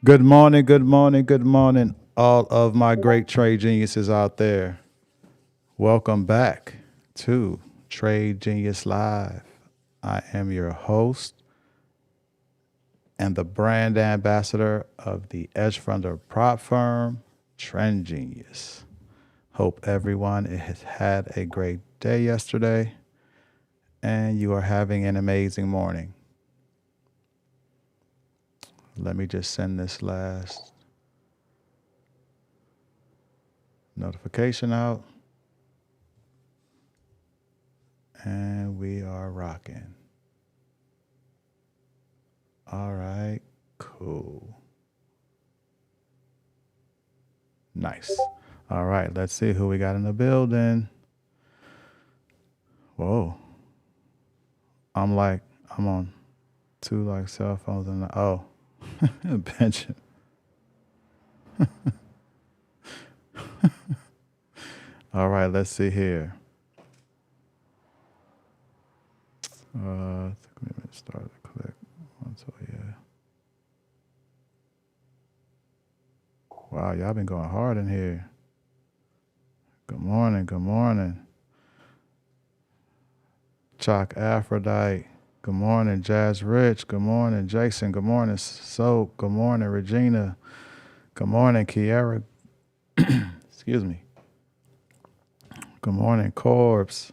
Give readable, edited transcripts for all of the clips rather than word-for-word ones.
Good morning, good morning, good morning, all of my great trade geniuses out there. Welcome back to Trade Genius Live. I am your host and the brand ambassador of the hedge fund prop firm, TradeGheenyuz. Hope everyone has had a great day yesterday and you are having an amazing morning. Let me just send this last notification out. And we are rocking. All right, cool. Nice. All right, let's see who we got in the building. Whoa. I'm on two cell phones and Benjamin. All right, let's see here. Start to click. So yeah. Wow, y'all been going hard in here. Good morning, good morning. Chalk Aphrodite. Good morning, Jazz Rich. Good morning, Jason. Good morning, Soap. Good morning, Regina. Good morning, Kiara. Excuse me. Good morning, Corbs.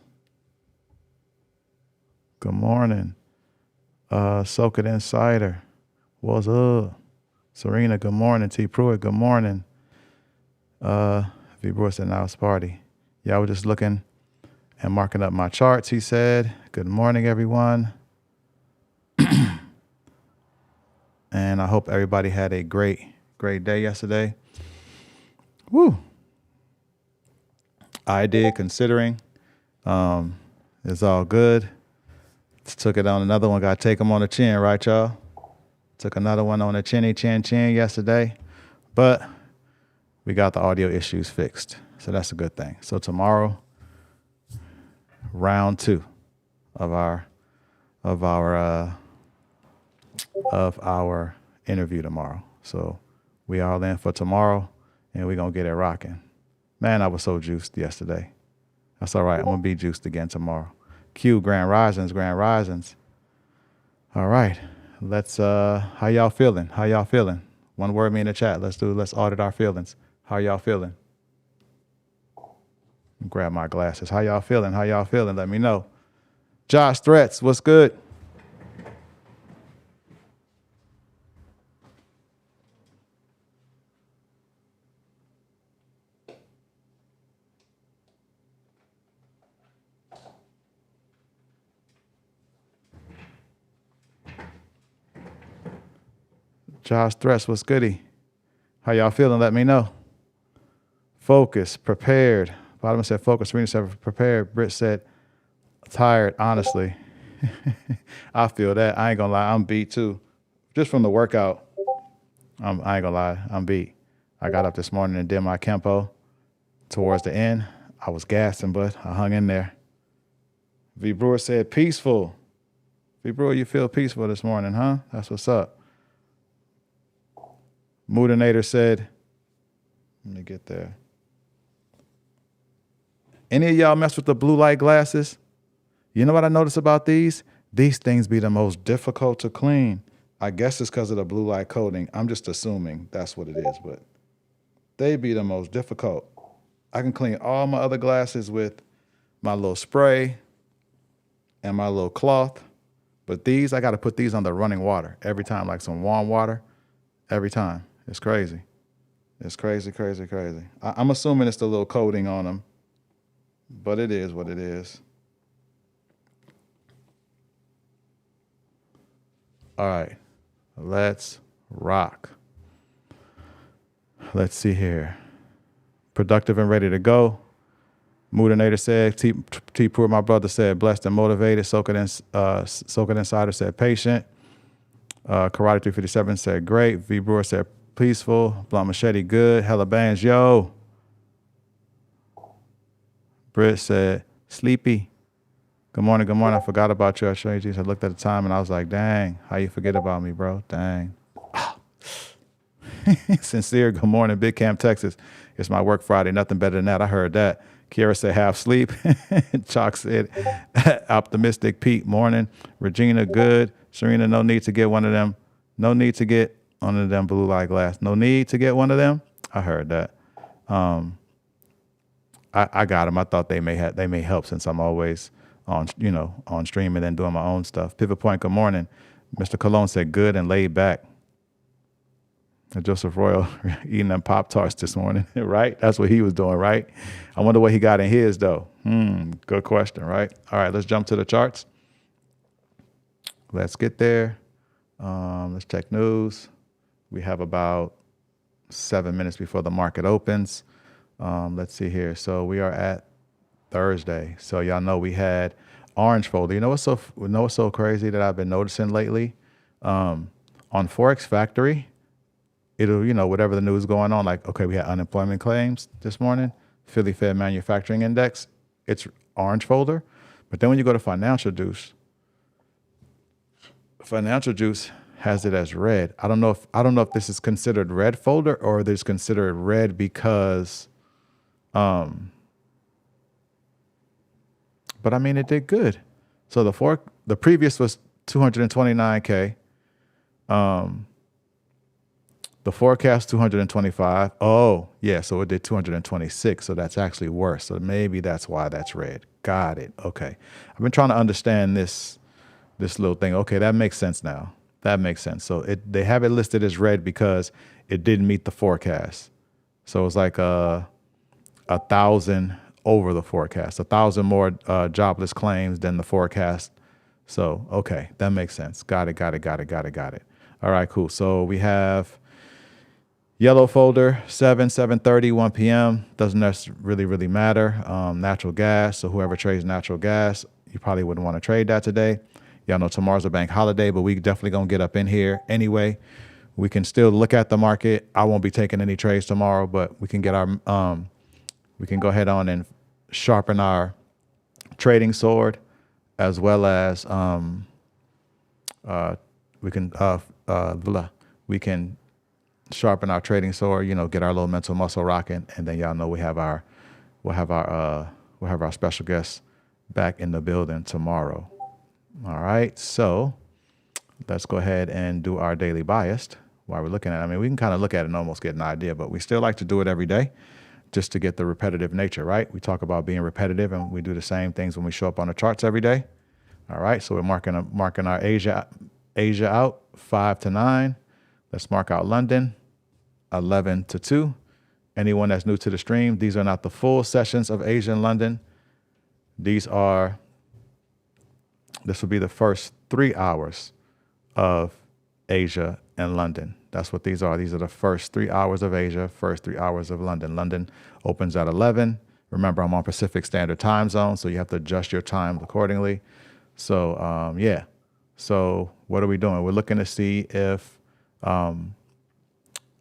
Good morning. Soak It Insider. What's up? Serena, good morning. T. Pruitt, good morning. V. Brewer said, now it's party. Yeah, I was just looking and marking up my charts, he said. Good morning, everyone. And I hope everybody had a great day yesterday. Woo. I did, considering. It's all good. Took it on another one. Got to take them on the chin, right, y'all? Took another one on the chin yesterday. But we got the audio issues fixed. So that's a good thing. So tomorrow, round 2 of our interview tomorrow. So we all in for tomorrow, and we're going to get it rocking. Man, I was so juiced yesterday. That's all right. I'm going to be juiced again tomorrow. Q, Grand Risings. All right. Let's, how y'all feeling? One word me in the chat. Let's audit our feelings. How y'all feeling? Grab my glasses. How y'all feeling? Let me know. Josh Threats, what's good? Josh Threats, what's goody? How y'all feeling? Let me know. Focus, prepared. Bottom said focus. Serena said prepared. Britt said tired, honestly. I feel that. I ain't gonna lie. I'm beat too. Just from the workout. I ain't gonna lie. I'm beat. I got up this morning and did my Kempo. Towards the end, I was gassing, but I hung in there. V. Brewer said peaceful. V. Brewer, you feel peaceful this morning, huh? That's what's up. Moodinator said, let me get there. Any of y'all mess with the blue light glasses? You know what I notice about these? These things be the most difficult to clean. I guess it's because of the blue light coating. I'm just assuming that's what it is, but they be the most difficult. I can clean all my other glasses with my little spray and my little cloth, but these, I got to put these under running water every time, like some warm water, every time. It's crazy. It's crazy. I'm assuming it's the little coating on them, but it is what it is. All right, let's rock. Let's see here. Productive and ready to go. Moodinator said, T. Pruitt, my brother said, blessed and motivated. Soak It Insider said, patient. Karate 357 said great. V Brewer said peaceful. Blunt Machete good. Hella bands. Yo. Britt said sleepy. Good morning. Good morning. I forgot about you. I showed you. I looked at the time and I was like, dang, how you forget about me, bro? Dang. Sincere. Good morning. Big Camp, Texas. It's my work Friday. Nothing better than that. I heard that. Kiera said half sleep. Chalk said optimistic. Pete, morning. Regina, good. Serena, no need to get one of them. No need to get one of them blue light glass. No need to get one of them. I heard that. I got them. I thought they may help since I'm always on stream and then doing my own stuff. Pivot Point, good morning. Mr. Cologne said good and laid back. And Joseph Royal eating them Pop-Tarts this morning, right? That's what he was doing, right? I wonder what he got in his, though. Good question, right? All right, let's jump to the charts. Let's get there. Let's check news. We have about 7 minutes before the market opens. Let's see here. So we are at Thursday. So y'all know we had orange folder. You know what's so crazy that I've been noticing lately? On Forex Factory, it'll, whatever the news going on, like, okay, we had unemployment claims this morning, Philly Fed Manufacturing Index, it's orange folder. But then when you go to Financial Juice has it as red. I don't know if this is considered red folder or this is considered red because, but I mean, it did good. So the previous was 229K. The forecast 225. Oh, yeah. So it did 226. So that's actually worse. So maybe that's why that's red. Got it. Okay. I've been trying to understand this little thing. Okay, that makes sense now. That makes sense. So they have it listed as red because it didn't meet the forecast. So it's like 1,000 over the forecast, 1,000 more jobless claims than the forecast. So, okay, that makes sense. Got it. All right, cool. So we have yellow folder, 7:30, 1 p.m. Doesn't really matter. Natural gas. So whoever trades natural gas, you probably wouldn't want to trade that today. Y'all know tomorrow's a bank holiday, but we definitely going to get up in here anyway. We can still look at the market. I won't be taking any trades tomorrow, but we can get we can go ahead on and sharpen our trading sword, as well as we can sharpen our trading sword. Get our little mental muscle rocking, and then y'all know we'll have our special guest back in the building tomorrow. All right, so let's go ahead and do our daily biased while we're looking at it. I mean, we can kind of look at it and almost get an idea, but we still like to do it every day just to get the repetitive nature, right? We talk about being repetitive, and we do the same things when we show up on the charts every day. All right, so we're marking our Asia out 5 to 9. Let's mark out London 11 to 2. Anyone that's new to the stream, these are not the full sessions of Asia and London. This will be the first 3 hours of Asia and London. That's what these are. These are the first 3 hours of Asia, first 3 hours of London. London opens at 11. Remember, I'm on Pacific Standard Time Zone, so you have to adjust your time accordingly. So, yeah. So what are we doing? We're looking to see if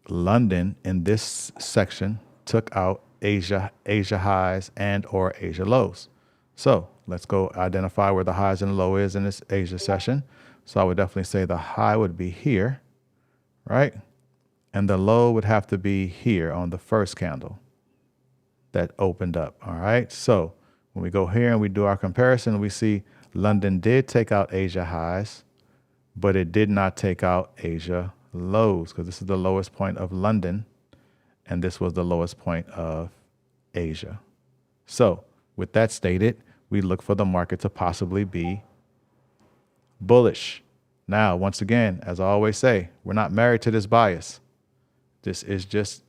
London in this section took out Asia highs and or Asia lows. So let's go identify where the highs and the low is in this Asia session. So I would definitely say the high would be here, right? And the low would have to be here on the first candle that opened up. All right. So when we go here and we do our comparison, we see London did take out Asia highs, but it did not take out Asia lows, because this is the lowest point of London and this was the lowest point of Asia. So with that stated, we look for the market to possibly be bullish. Now, once again, as I always say, we're not married to this bias. This is just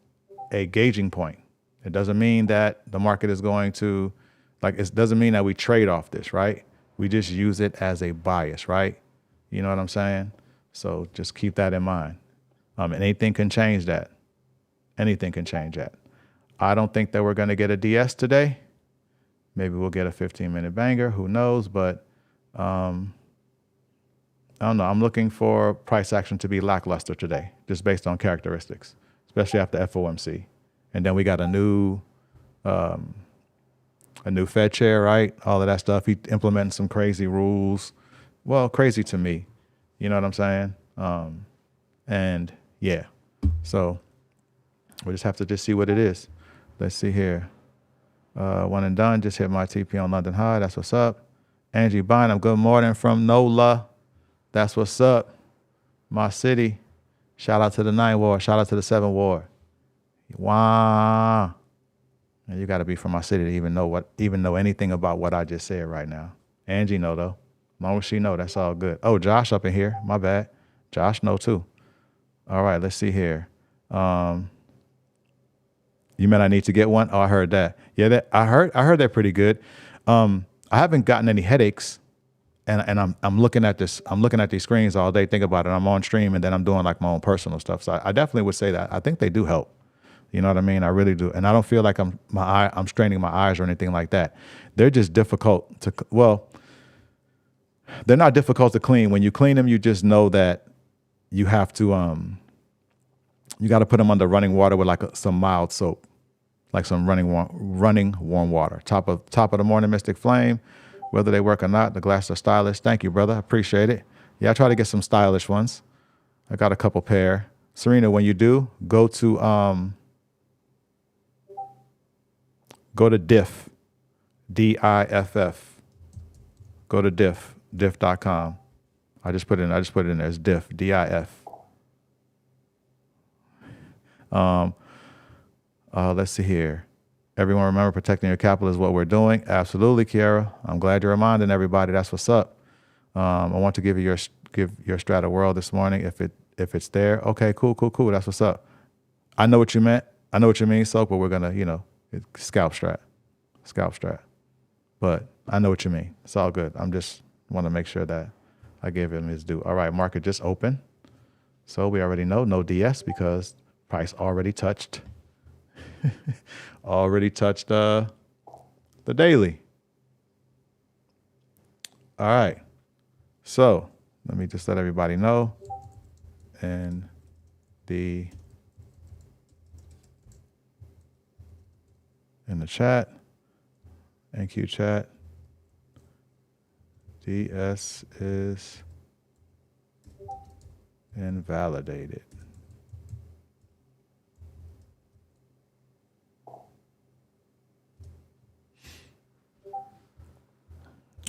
a gauging point. It doesn't mean that the market is going to, it doesn't mean that we trade off this, right? We just use it as a bias, right? You know what I'm saying? So just keep that in mind. And anything can change that. Anything can change that. I don't think that we're going to get a DS today. Maybe we'll get a 15-minute banger. Who knows? But I I don't know. I'm looking for price action to be lackluster today, just based on characteristics, especially after FOMC. And then we got a new Fed chair, right? All of that stuff. He implementing some crazy rules. Well, crazy to me. You know what I'm saying? And yeah, so we just have to just see what it is. Let's see here. One and done. Just hit my TP on London High. That's what's up. Angie Bynum, good morning from NOLA. That's what's up. My city. Shout out to the 9 Ward. Shout out to the 7 Ward. Wow. And you got to be from my city to even know anything about what I just said right now. Angie know though. As long as she know, that's all good. Oh, Josh up in here. My bad. Josh know too. All right, let's see here. You meant I need to get one? Oh, I heard that. Yeah, I heard that pretty good. I haven't gotten any headaches, and I'm looking at this. I'm looking at these screens all day. Think about it. I'm on stream, and then I'm doing like my own personal stuff. So I definitely would say that. I think they do help. You know what I mean? I really do. And I don't feel like I'm straining my eyes or anything like that. They're just difficult to, well, they're not difficult to clean. When you clean them, you just know that you have to, you got to put them under running water with like some mild soap, like some running warm water. Top of the morning, Mystic Flame. Whether they work or not, the glasses are stylish. Thank you, brother. I appreciate it. Yeah, I try to get some stylish ones. I got a couple pair. Serena, when you do, go to diff, DIFF. Go to diff.com. I just put it in there. It's diff, DIF. Let's see here. Everyone remember, protecting your capital is what we're doing. Absolutely, Kiara. I'm glad you're reminding everybody. That's what's up. I want to give your strat a whirl this morning if it's there. Okay, cool. That's what's up. I know what you meant. I know what you mean, Soak, but we're gonna, scalp strat. But I know what you mean. It's all good. I'm just want to make sure that I gave him his due. All right, market just open. So we already know no DS because price already touched the daily. All right. So let me just let everybody know. And in the chat, NQ chat, DS is invalidated.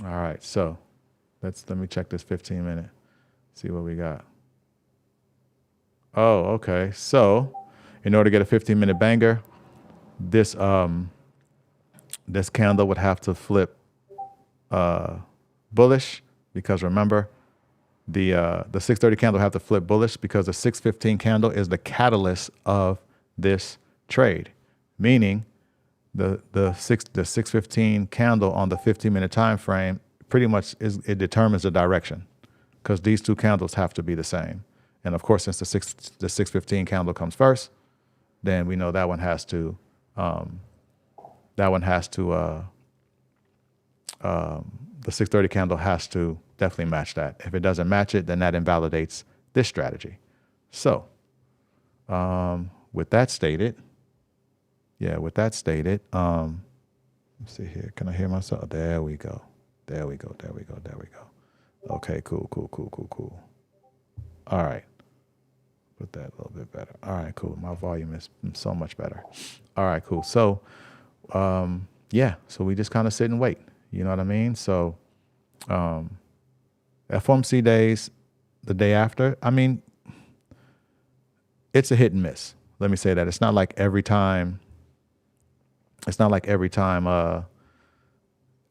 All right, so let me check this 15-minute, see what we got. Oh, okay. So in order to get a 15-minute banger, this candle would have to flip bullish, because remember the 630 candle have to flip bullish because the 615 candle is the catalyst of this trade, meaning the 615 candle on the 15-minute time frame pretty much it determines the direction, because these two candles have to be the same. And of course, since the 615 candle comes first, then we know that one has to the 630 candle has to definitely match that. If it doesn't match it, then that invalidates this strategy. So with that stated, let's see here. Can I hear myself? There we go. Okay, cool. All right. Put that a little bit better. All right, cool. My volume is so much better. All right, cool. So, so we just kind of sit and wait. You know what I mean? So, FOMC days, the day after, I mean, it's a hit and miss. Let me say that. It's not like every time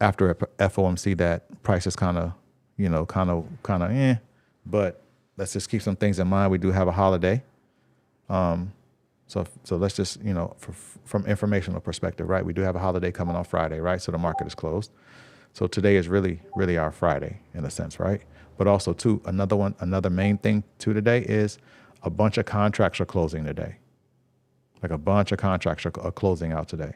after a FOMC that price is kind of, but let's just keep some things in mind. We do have a holiday. So let's just, from informational perspective, right? We do have a holiday coming on Friday, right? So the market is closed. So today is really, really our Friday in a sense, right? But also too, another main thing too today is a bunch of contracts are closing today. Like a bunch of contracts are closing out today.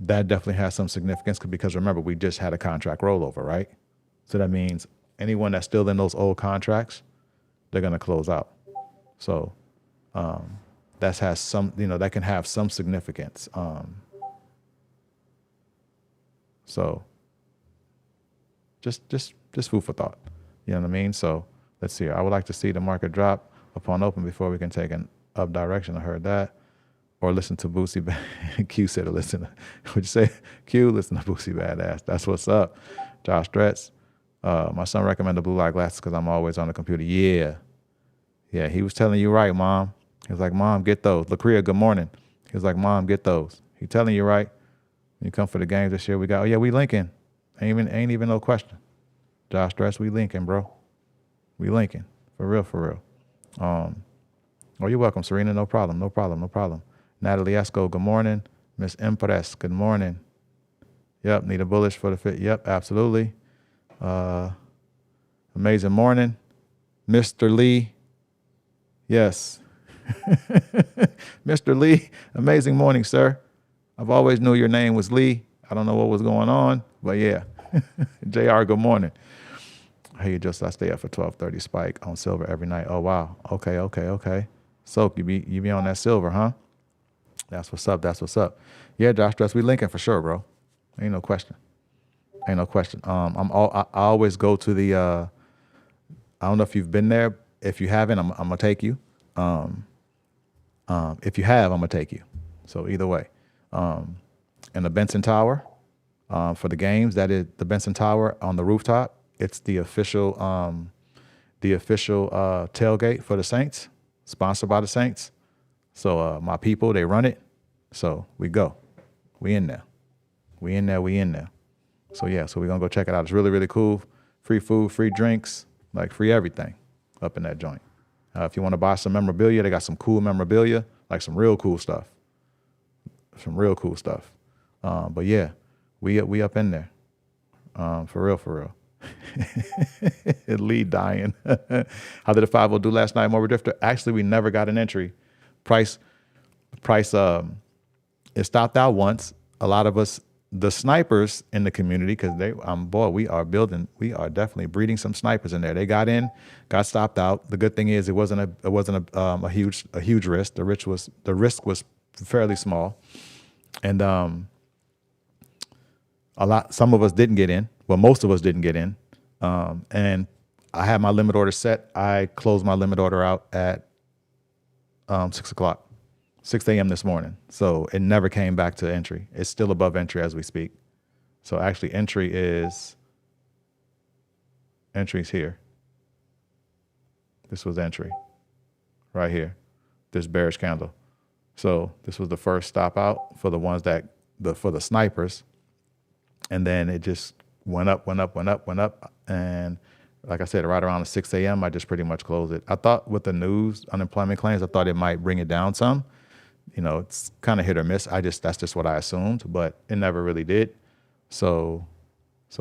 that definitely has some significance because remember, we just had a contract rollover, right? So that means anyone that's still in those old contracts, they're going to close out. So that has some, that can have some significance. So just food for thought. You know what I mean? So let's see. I would like to see the market drop upon open before we can take an up direction. I heard that. Or listen to Boosie. Q said to listen. Would you say Q? Listen to Boosie Badass. That's what's up. Josh Stretz. My son recommended blue light glasses because I'm always on the computer. Yeah, he was telling you right, Mom. He was like, Mom, get those. LaCria, good morning. He was like, Mom, get those. He telling you right. When you come for the games this year, we got, we linking. Ain't even no question. Josh Stretz, we linking, bro. We linking. For real. You're welcome, Serena. No problem. Natalie Esco, good morning. Miss Empress, good morning. Yep, need a bullish for the fit. Yep, absolutely. Amazing morning. Mr. Lee. Yes. Mr. Lee, amazing morning, sir. I've always knew your name was Lee. I don't know what was going on, but yeah. JR, good morning. Hey, I stay up for 12:30 spike on silver every night. Oh, wow. Okay. Soak, you be on that silver, huh? That's what's up. Yeah, Josh Dress, we linking for sure, bro. Ain't no question. I always go to the. I don't know if you've been there. If you haven't, I'm gonna take you. If you have, I'm gonna take you. So either way, in the Benson Tower, for the games, that is the Benson Tower on the rooftop. It's the official tailgate for the Saints, sponsored by the Saints. So my people, they run it. So we go. We in there. So yeah, so we're going to go check it out. It's really, really cool. Free food, free drinks, like free everything up in that joint. If you want to buy some memorabilia, they got some cool memorabilia, like some real cool stuff. But yeah, we up in there. For real. Lee dying. How did the 5 do last night, Morbid Drifter? Actually, we never got an entry. Price, it stopped out once. A lot of us, the snipers in the community, because we are definitely breeding some snipers in there. They got in, got stopped out. The good thing is it wasn't a huge risk. The risk was fairly small, and some of us didn't get in. Well, most of us didn't get in. And I had my limit order set. I closed my limit order out at 6 a.m. this morning. So it never came back to entry. It's still above entry as we speak. So actually entry's here. This was entry right here, this bearish candle. So this was the first stop out for the ones for the snipers. And then it just went up. And like I said, right around 6 a.m., I just pretty much closed it. I thought with the news, unemployment claims, I thought it might bring it down some. It's kind of hit or miss. That's just what I assumed, but it never really did. So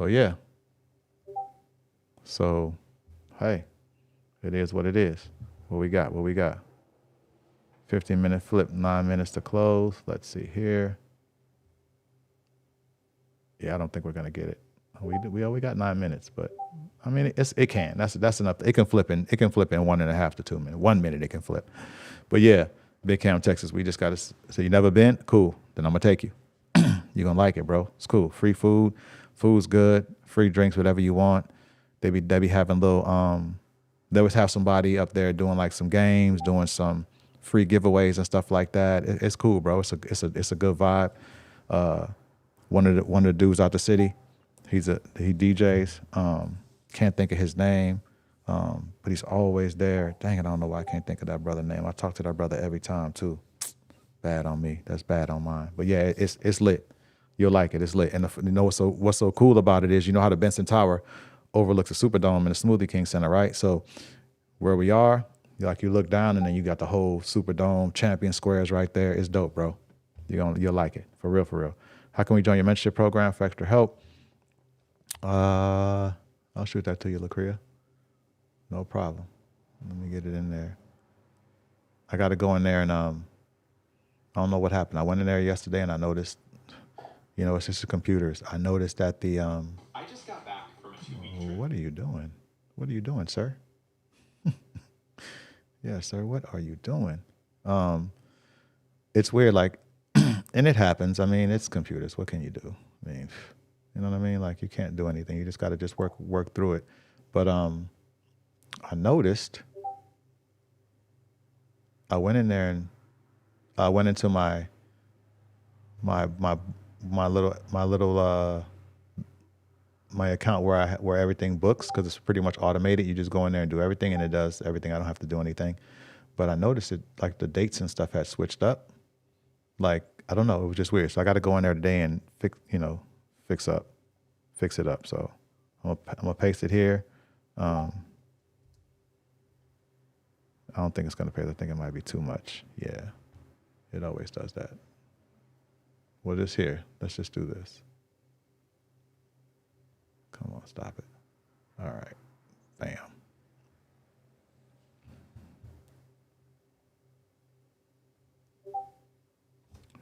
yeah. So, hey, it is what it is. What we got? 15-minute flip, 9 minutes to close. Let's see here. Yeah, I don't think we're gonna get it. We got 9 minutes, but I mean it can. That's enough. It can flip in 1.5 to 2 minutes. 1 minute it can flip. But yeah, Big Cam, Texas. We just gotta. So you never been? Cool. Then I'm gonna take you. You're gonna like it, bro. It's cool. Free food. Food's good. Free drinks, whatever you want. They be having little. They always have somebody up there doing like some games, doing some free giveaways and stuff like that. It's cool, bro. It's a good vibe. One of the dudes out the city, he DJs. Can't think of his name, but he's always there. Dang it, I don't know why I can't think of that brother's name. I talk to that brother every time too. Bad on me. That's bad on mine. But yeah, it's lit. You'll like it. It's lit. And what's so cool about it is, how the Benson Tower overlooks the Superdome and the Smoothie King Center, right? So where we are, you look down and then you got the whole Superdome, Champion Squares right there. It's dope, bro. You'll like it. For real. How can we join your mentorship program for extra help? I'll shoot that to you, LaCria. No problem. Let me get it in there. I got to go in there and I don't know what happened. I went in there yesterday and I noticed You know, it's just the computers. I noticed that the I just got back from a 2-week trip. what are you doing? What are you doing, sir? Yeah, sir, what are you doing? It's weird, like, and it happens. I mean, it's computers. What can you do? I mean, you know what I mean? Like, you can't do anything. You just got to just work through it. But I noticed I went in there and I went into my little my account where everything books, because it's pretty much automated. You just go in there and do everything, and it does everything. I don't have to do anything. But I noticed it, like the dates and stuff had switched up. Like, I don't know, it was just weird. So I got to go in there today and fix it up. So I'm gonna paste it here. I don't think it's gonna paste. I think it might be too much. Yeah, it always does that. Well, this here. Let's just do this. Come on, stop it. All right, bam.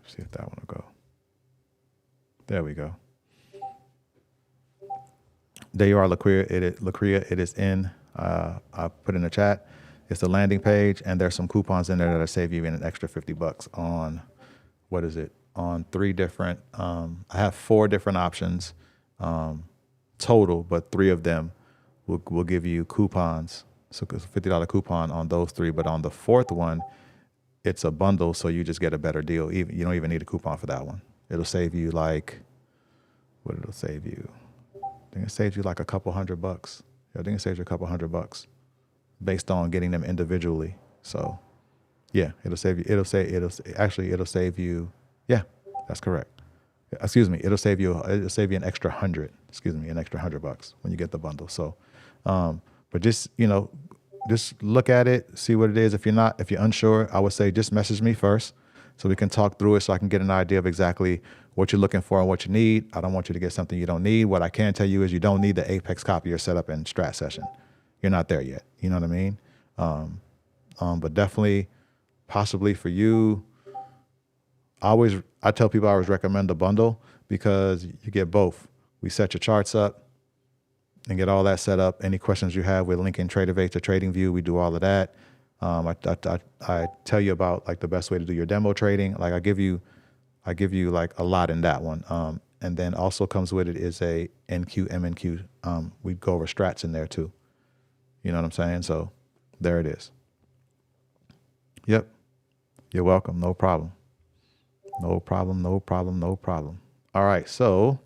See if that one will go. There we go. There you are, Lacria. It is in. I put in the chat. It's the landing page, and there's some coupons in there that'll save you even an extra $50 on, what is it? On 3 different. I have 4 different options total, but 3 of them will give you coupons. So it's a $50 coupon on those 3, but on the 4th one, it's a bundle, so you just get a better deal. You don't even need a coupon for that one. It'll save you like, what it'll save you? I think it saves you like a couple $100. Yeah, I think it saves you a couple $100 based on getting them individually. So yeah, it'll save you. It'll save you. Yeah, that's correct. Excuse me. It'll save you an extra 100. Excuse me, an extra $100 when you get the bundle. So, but just, just look at it, see what it is. If you're unsure, I would say just message me first so we can talk through it, so I can get an idea of exactly what you're looking for and what you need. I don't want you to get something you don't need. What I can tell you is you don't need the Apex copier set up in Strat Session. You're not there yet. You know what I mean? But definitely, possibly for you, I tell people I always recommend the bundle because you get both. We set your charts up and get all that set up. Any questions you have, we're linking TradeGheenyuz to TradingView. We do all of that. I tell you about like the best way to do your demo trading. Like I give you like a lot in that one. And then also comes with it is a NQ, MNQ. We go over strats in there too. You know what I'm saying? So there it is. Yep. You're welcome. No problem. No problem. No problem. No problem. All right. So,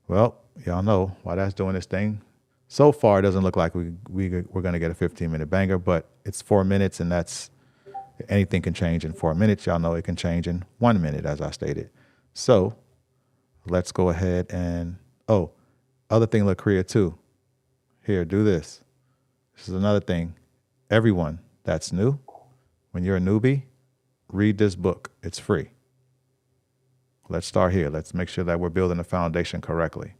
well, y'all know why that's doing this thing. So far, it doesn't look like we're going to get a 15-minute banger, but it's 4 minutes, and that's anything can change in 4 minutes. Y'all know it can change in 1 minute, as I stated. So let's go ahead and, other thing, Lacria too. Here, do this. This is another thing. Everyone that's new, when you're a newbie, read this book. It's free. Let's start here. Let's make sure that we're building the foundation correctly.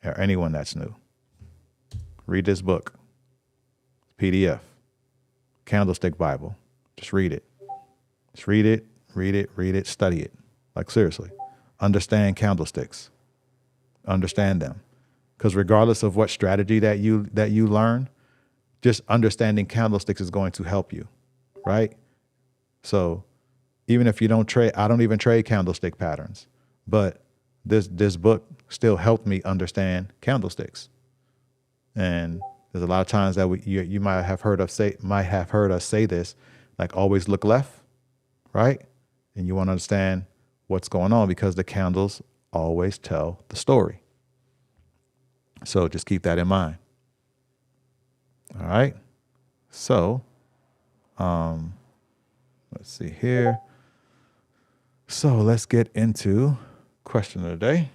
Or anyone that's new, read this book. PDF, Candlestick Bible. Just read it. Just read it, study it. Like seriously, understand candlesticks. Understand them. Because regardless of what strategy that you learn, just understanding candlesticks is going to help you, right? So even if you don't trade, I don't even trade candlestick patterns, but this book still helped me understand candlesticks. And there's a lot of times that you might have heard us say this, like always look left, right? And you want to understand what's going on because the candles always tell the story. So just keep that in mind. All right. So, let's see here. So let's get into question of the day.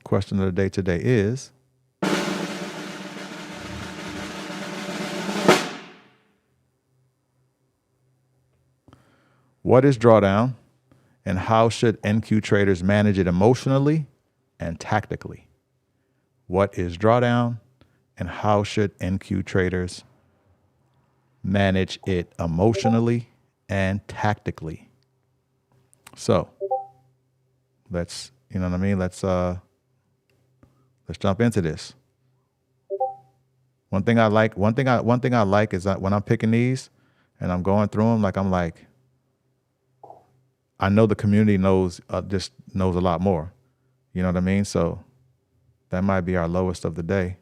Question of the day today is, what is drawdown and how should NQ traders manage it emotionally and tactically? What is drawdown and how should NQ traders manage it emotionally and tactically? So let's, you know what I mean? Let's jump into this. One thing I like is that when I'm picking these and I'm going through them, I'm like, I know the community just knows a lot more. You know what I mean? So that might be our lowest of the day.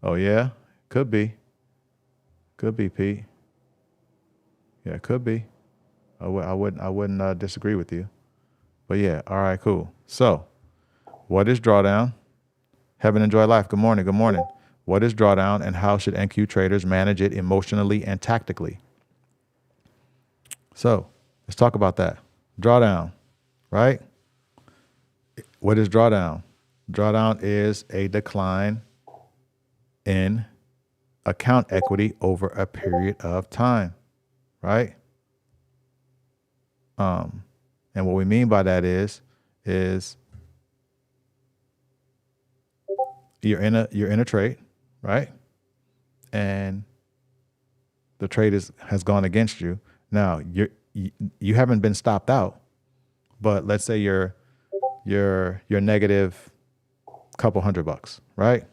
Oh yeah, could be, Pete. Yeah, it could be. I wouldn't disagree with you. But yeah, all right, cool. So, what is drawdown? Heaven enjoy life. Good morning. Good morning. What is drawdown, and how should NQ traders manage it emotionally and tactically? So, let's talk about that. Drawdown, right? What is drawdown? Drawdown is a decline in account equity over a period of time, right? And what we mean by that is you're in a trade, right? And the trade has gone against you. Now you haven't been stopped out, but let's say you're negative a couple $100, right?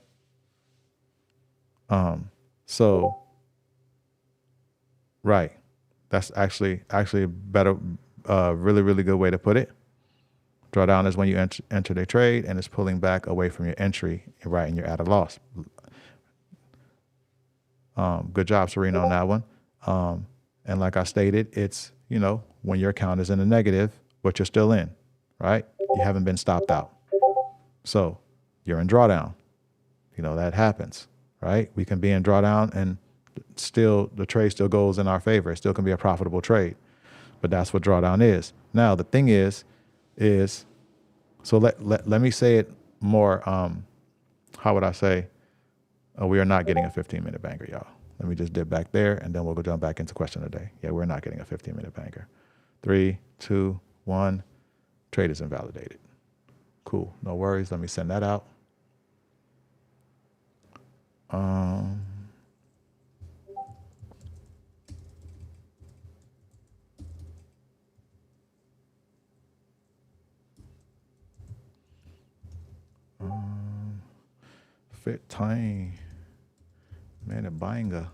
So right, that's actually a better, really, really good way to put it. Drawdown is when you enter the trade and it's pulling back away from your entry, right, and you're at a loss. Good job, Serena, on that one. And like I stated, it's, when your account is in the negative, but you're still in, right? You haven't been stopped out. So you're in drawdown. That happens, right? We can be in drawdown and still the trade still goes in our favor. It still can be a profitable trade, but that's what drawdown is. Now, the thing is so let me say it more, how would I say? We are not getting a 15-minute banker, y'all. Let me just dip back there, and then we'll go jump back into question of the day. Yeah, we're not getting a 15-minute banker. 3, 2, 1, trade is invalidated. Cool, no worries. Let me send that out. Fit time. Man, a banger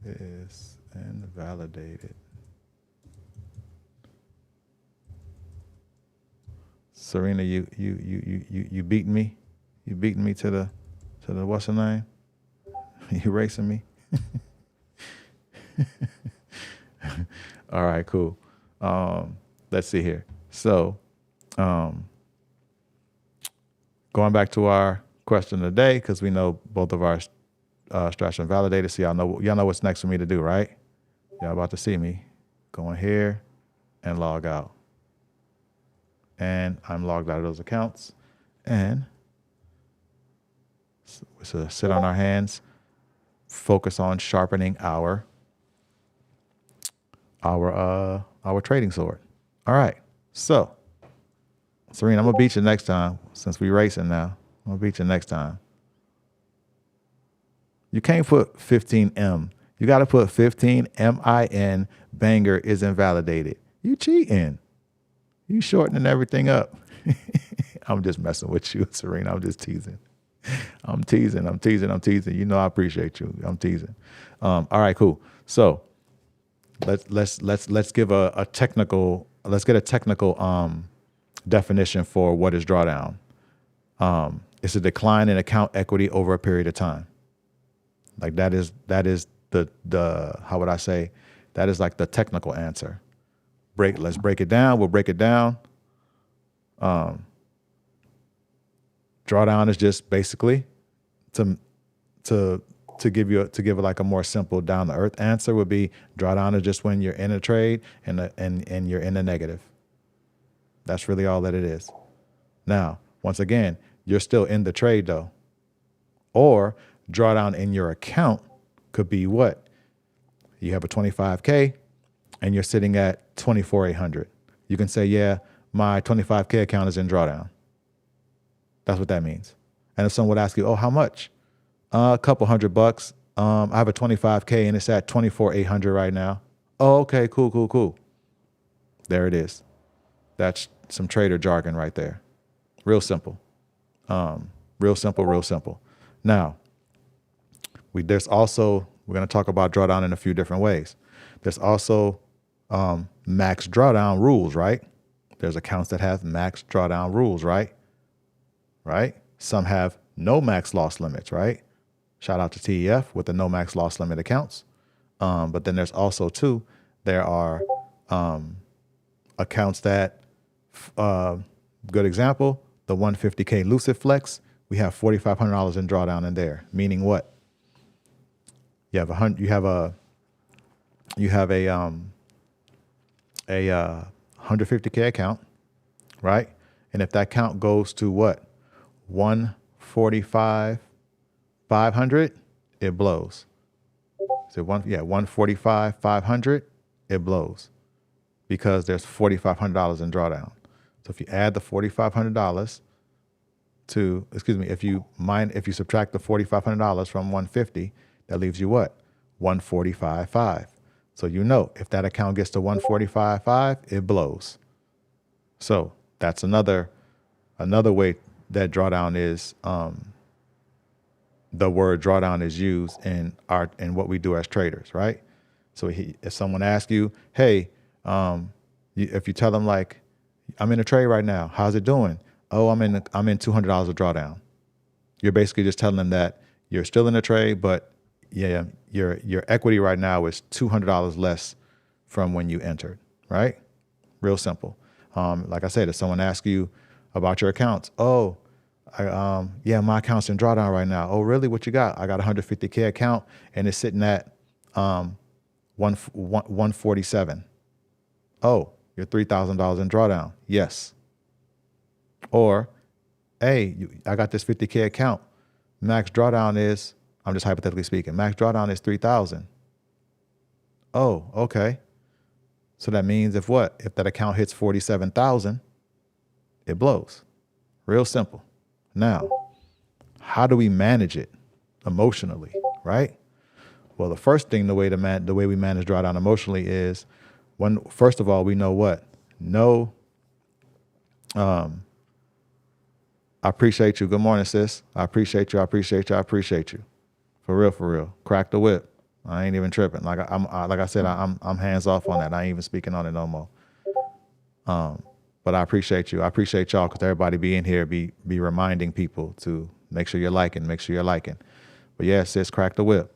is invalidated. Serena, you beating me? You beating me to the what's her name? You racing me? All right, cool. Let's see here. So, going back to our question of the day, because we know both of our strategies are validated. So y'all know what's next for me to do, right? Y'all about to see me go in here and log out. And I'm logged out of those accounts. And so sit on our hands, focus on sharpening our trading sword. All right. So, Serena, I'm gonna beat you next time since we racing now. I'm gonna beat you next time. You can't put 15M. You got to put 15MIN. Banger is invalidated. You cheating. You shortening everything up. I'm just messing with you, Serena. I'm just teasing. I'm teasing. You know I appreciate you. I'm teasing. All right, cool. So let's give a technical. Let's get a technical definition for what is drawdown. It's a decline in account equity over a period of time. Like that is the how would I say? That is like the technical answer. Let's break it down. We'll break it down. Drawdown is just basically to give like a more simple down to earth answer would be drawdown is just when you're in a trade and you're in the negative. That's really all that it is. Now, once again, you're still in the trade though. Or drawdown in your account could be what? You have a 25K and you're sitting at 24,800. You can say, yeah, my 25K account is in drawdown. That's what that means. And if someone would ask you, oh, how much? A couple $100. I have a 25K and it's at 24,800 right now. Oh, okay, cool. There it is. That's some trader jargon right there. Real simple. Real simple, real simple. Now, we're going to talk about drawdown in a few different ways. There's also max drawdown rules, right? There's accounts that have max drawdown rules, right? Right? Some have no max loss limits, right? Shout out to TEF with the no max loss limit accounts. But then there's also there are accounts that, good example, the 150K Lucid Flex, we have $4,500 in drawdown in there. Meaning what? You have a 150K account, right? And if that account goes to what? 145,500, it blows. So 145,500, it blows because there's $4,500 in drawdown. So if you add the $4,500 if you subtract the $4,500 from 150, that leaves you what? 145.5. So if that account gets to 145.5, it blows. So that's another way that drawdown is, the word drawdown is used in what we do as traders, right? So if someone asks you, hey, if you tell them like, I'm in a trade right now, how's it doing? Oh, I'm in $200 of drawdown. You're basically just telling them that you're still in a trade, but yeah, your equity right now is $200 less from when you entered, right? Real simple. Like I said, if someone asks you about your accounts, my account's in drawdown right now. Oh, really? What you got? I got a 150K account and it's sitting at 147. Oh, you're $3,000 in drawdown. Yes. Or, hey, I got this 50K account. Max drawdown is, I'm just hypothetically speaking, max drawdown is 3,000. Oh, okay. So that means if that account hits 47,000, it blows. Real simple. Now, how do we manage it emotionally, right? Well, the first thing, the way we manage drawdown emotionally is first of all, we know what? I appreciate you. Good morning, sis. I appreciate you. For real. Crack the whip. I ain't even tripping. Like I said, I'm hands off on that. I ain't even speaking on it no more. But I appreciate you. I appreciate y'all because everybody be in here, be reminding people to make sure you're liking. But yeah, sis, crack the whip.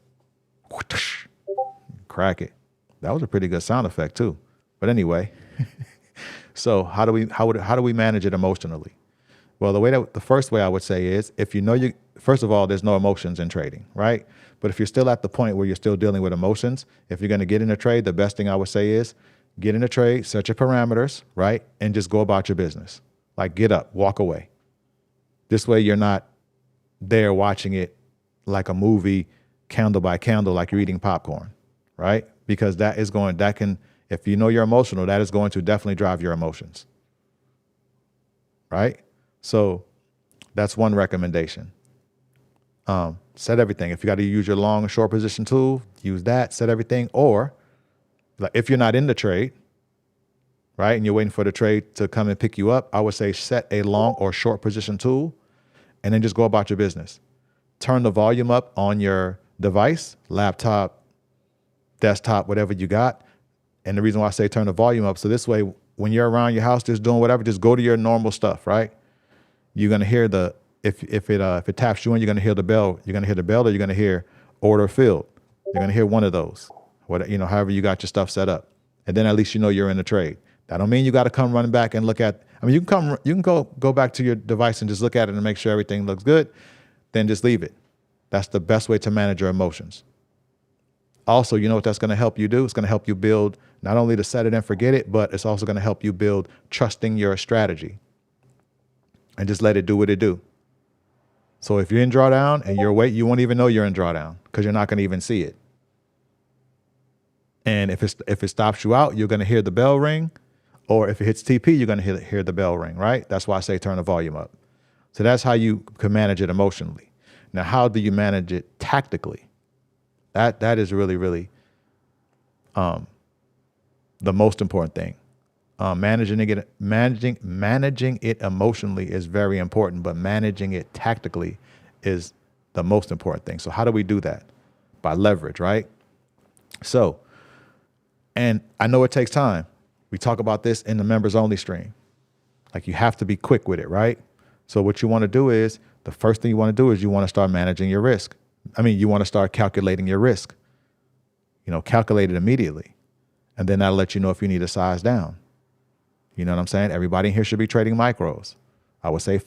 Crack it. That was a pretty good sound effect too. But anyway, so how do we manage it emotionally? Well, the first way I would say is first of all, there's no emotions in trading, right? But if you're still at the point where you're still dealing with emotions, if you're going to get in a trade, the best thing I would say is get in a trade, set your parameters, right? And just go about your business. Like get up, walk away. This way you're not there watching it like a movie, candle by candle, like you're eating popcorn, right? Because if you know you're emotional, that is going to definitely drive your emotions, right? So that's one recommendation. Set everything. If you got to use your long and short position tool, use that, set everything. Or like if you're not in the trade, right, and you're waiting for the trade to come and pick you up, I would say set a long or short position tool and then just go about your business. Turn the volume up on your device, laptop, desktop, whatever you got. And the reason why I say turn the volume up, so this way, when you're around your house just doing whatever, just go to your normal stuff, right? You're going to hear if it taps you in, you're going to hear the bell. You're going to hear the bell or you're going to hear order filled. You're going to hear one of those, however you got your stuff set up. And then at least you know you're in the trade. That don't mean you got to come running back and look at, you can go back to your device and just look at it and make sure everything looks good. Then just leave it. That's the best way to manage your emotions. Also, you know what that's going to help you do? It's going to help you build not only to set it and forget it, but it's also going to help you build trusting your strategy and just let it do what it do. So if you're in drawdown and you won't even know you're in drawdown because you're not going to even see it. And if it stops you out, you're going to hear the bell ring, or if it hits TP, you're going to hear the bell ring, right? That's why I say turn the volume up. So that's how you can manage it emotionally. Now, how do you manage it tactically? That is really, really the most important thing. Managing it emotionally is very important, but managing it tactically is the most important thing. So how do we do that? By leverage, right? So, and I know it takes time. We talk about this in the members only stream. Like you have to be quick with it, right? So what you want to do is, the first thing you want to do is you want to start managing your risk. You want to start calculating your risk. Calculate it immediately. And then that'll let you know if you need to size down. You know what I'm saying? Everybody in here should be trading micros. I would say,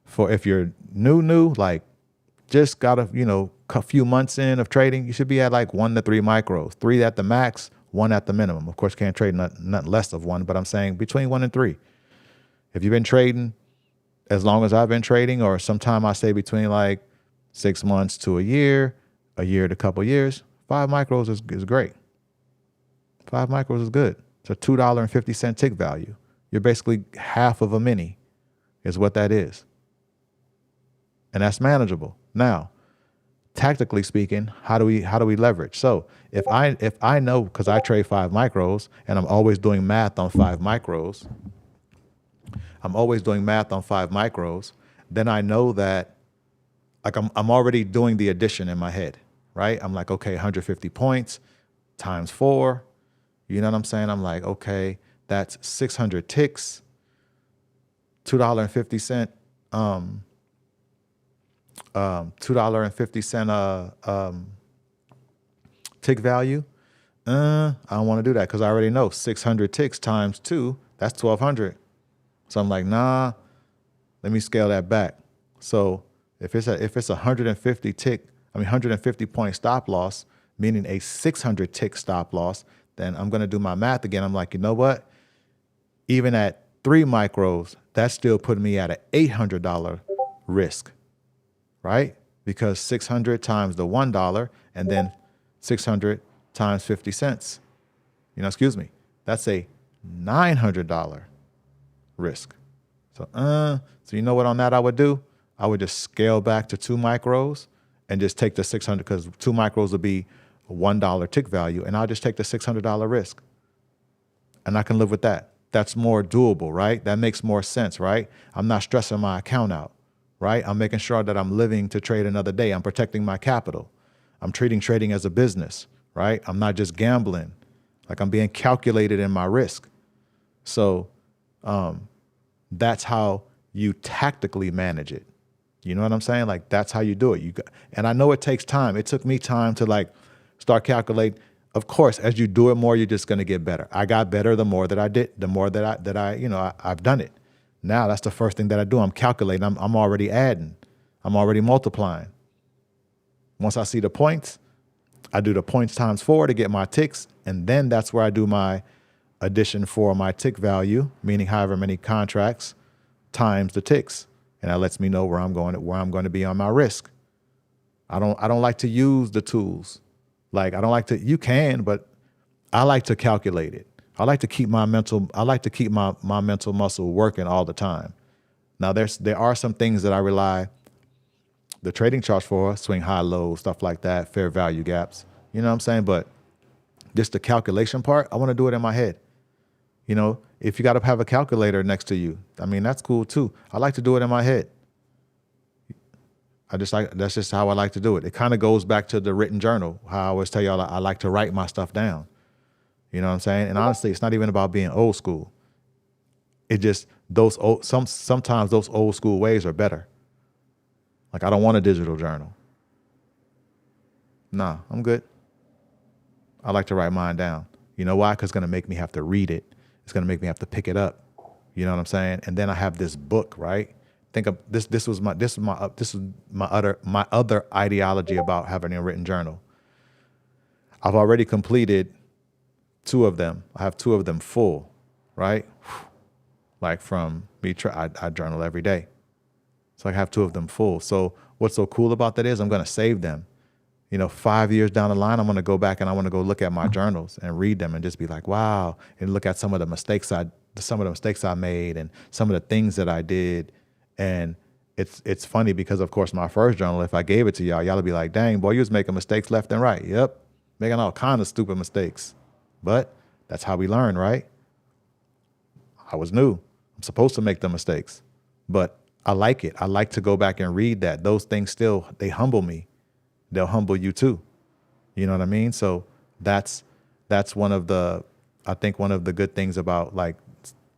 for if you're new, like just got a few months in of trading, you should be at like 1 to 3 micros, 3 at the max, 1 at the minimum. Of course, you can't trade nothing less of 1, but I'm saying between 1 and 3. If you've been trading as long as I've been trading, or sometime I say between like 6 months to a year to a couple years, 5 micros is great. 5 micros is good. It's a $2.50 tick value. You're basically half of a mini is what that is. And that's manageable. Now, tactically speaking, how do we leverage? So if I know, because I trade 5 micros and I'm always doing math on 5 micros, then I know that like I'm already doing the addition in my head, right? I'm like, okay, 150 points times 4. You know what I'm saying? I'm like, okay, that's 600 ticks, $2.50, $2.50 tick value. I don't want to do that because I already know 600 ticks times 2, that's 1,200. So I'm like, nah, let me scale that back. So if it's a 150 point stop loss, meaning a 600 tick stop loss, then I'm going to do my math again. I'm like, you know what? Even at 3 micros, that's still putting me at an $800 risk, right? Because 600 times the $1 and then 600 times 50 cents, that's a $900 risk. So you know what on that I would do? I would just scale back to 2 micros and just take the 600, because 2 micros would be $1 tick value, and I'll just take the $600 risk. And I can live with that. That's more doable, right? That makes more sense, right? I'm not stressing my account out, right? I'm making sure that I'm living to trade another day. I'm protecting my capital. I'm treating trading as a business, right? I'm not just gambling. Like I'm being calculated in my risk. So that's how you tactically manage it. You know what I'm saying? Like that's how you do it. And I know it takes time. It took me time to like start calculating. Of course, as you do it more, you're just going to get better. I got better the more that I did, the more that I've done it. Now that's the first thing that I do. I'm calculating. I'm already adding. I'm already multiplying. Once I see the points, I do the points times 4 to get my ticks, and then that's where I do my addition for my tick value, meaning however many contracts times the ticks, and that lets me know where I'm going to be on my risk. I don't like to use the tools. Like I don't like to. You can, but I like to calculate it. I like to keep my mental muscle working all the time. Now there are some things that I rely the trading charts for, swing high, low, stuff like that, fair value gaps. You know what I'm saying? But just the calculation part, I want to do it in my head. If you got to have a calculator next to you, that's cool too. I like to do it in my head. That's just how I like to do it. It kind of goes back to the written journal, how I always tell y'all I like to write my stuff down. You know what I'm saying? And honestly, it's not even about being old school. It just, sometimes those old school ways are better. Like I don't want a digital journal. Nah, I'm good. I like to write mine down. You know why? Because it's going to make me have to read it. It's going to make me have to pick it up. You know what I'm saying? And then I have this book, right? Think of this. This was my other ideology about having a written journal. I've already completed 2 of them. I have 2 of them full, right? Like from me, I journal every day. So I have 2 of them full. So what's so cool about that is I'm going to save them. 5 years down the line, I'm going to go back and I want to go look at my journals and read them and just be like, wow, and look at some of the mistakes I made and some of the things that I did. And it's funny because, of course, my first journal, if I gave it to y'all would be like, dang, boy, you was making mistakes left and right. Yep, making all kinds of stupid mistakes. But that's how we learn, right? I was new. I'm supposed to make the mistakes, but I like it. I like to go back and read that. Those things still, they humble me. They'll humble you too. You know what I mean? So that's one of the, I think one of the good things about like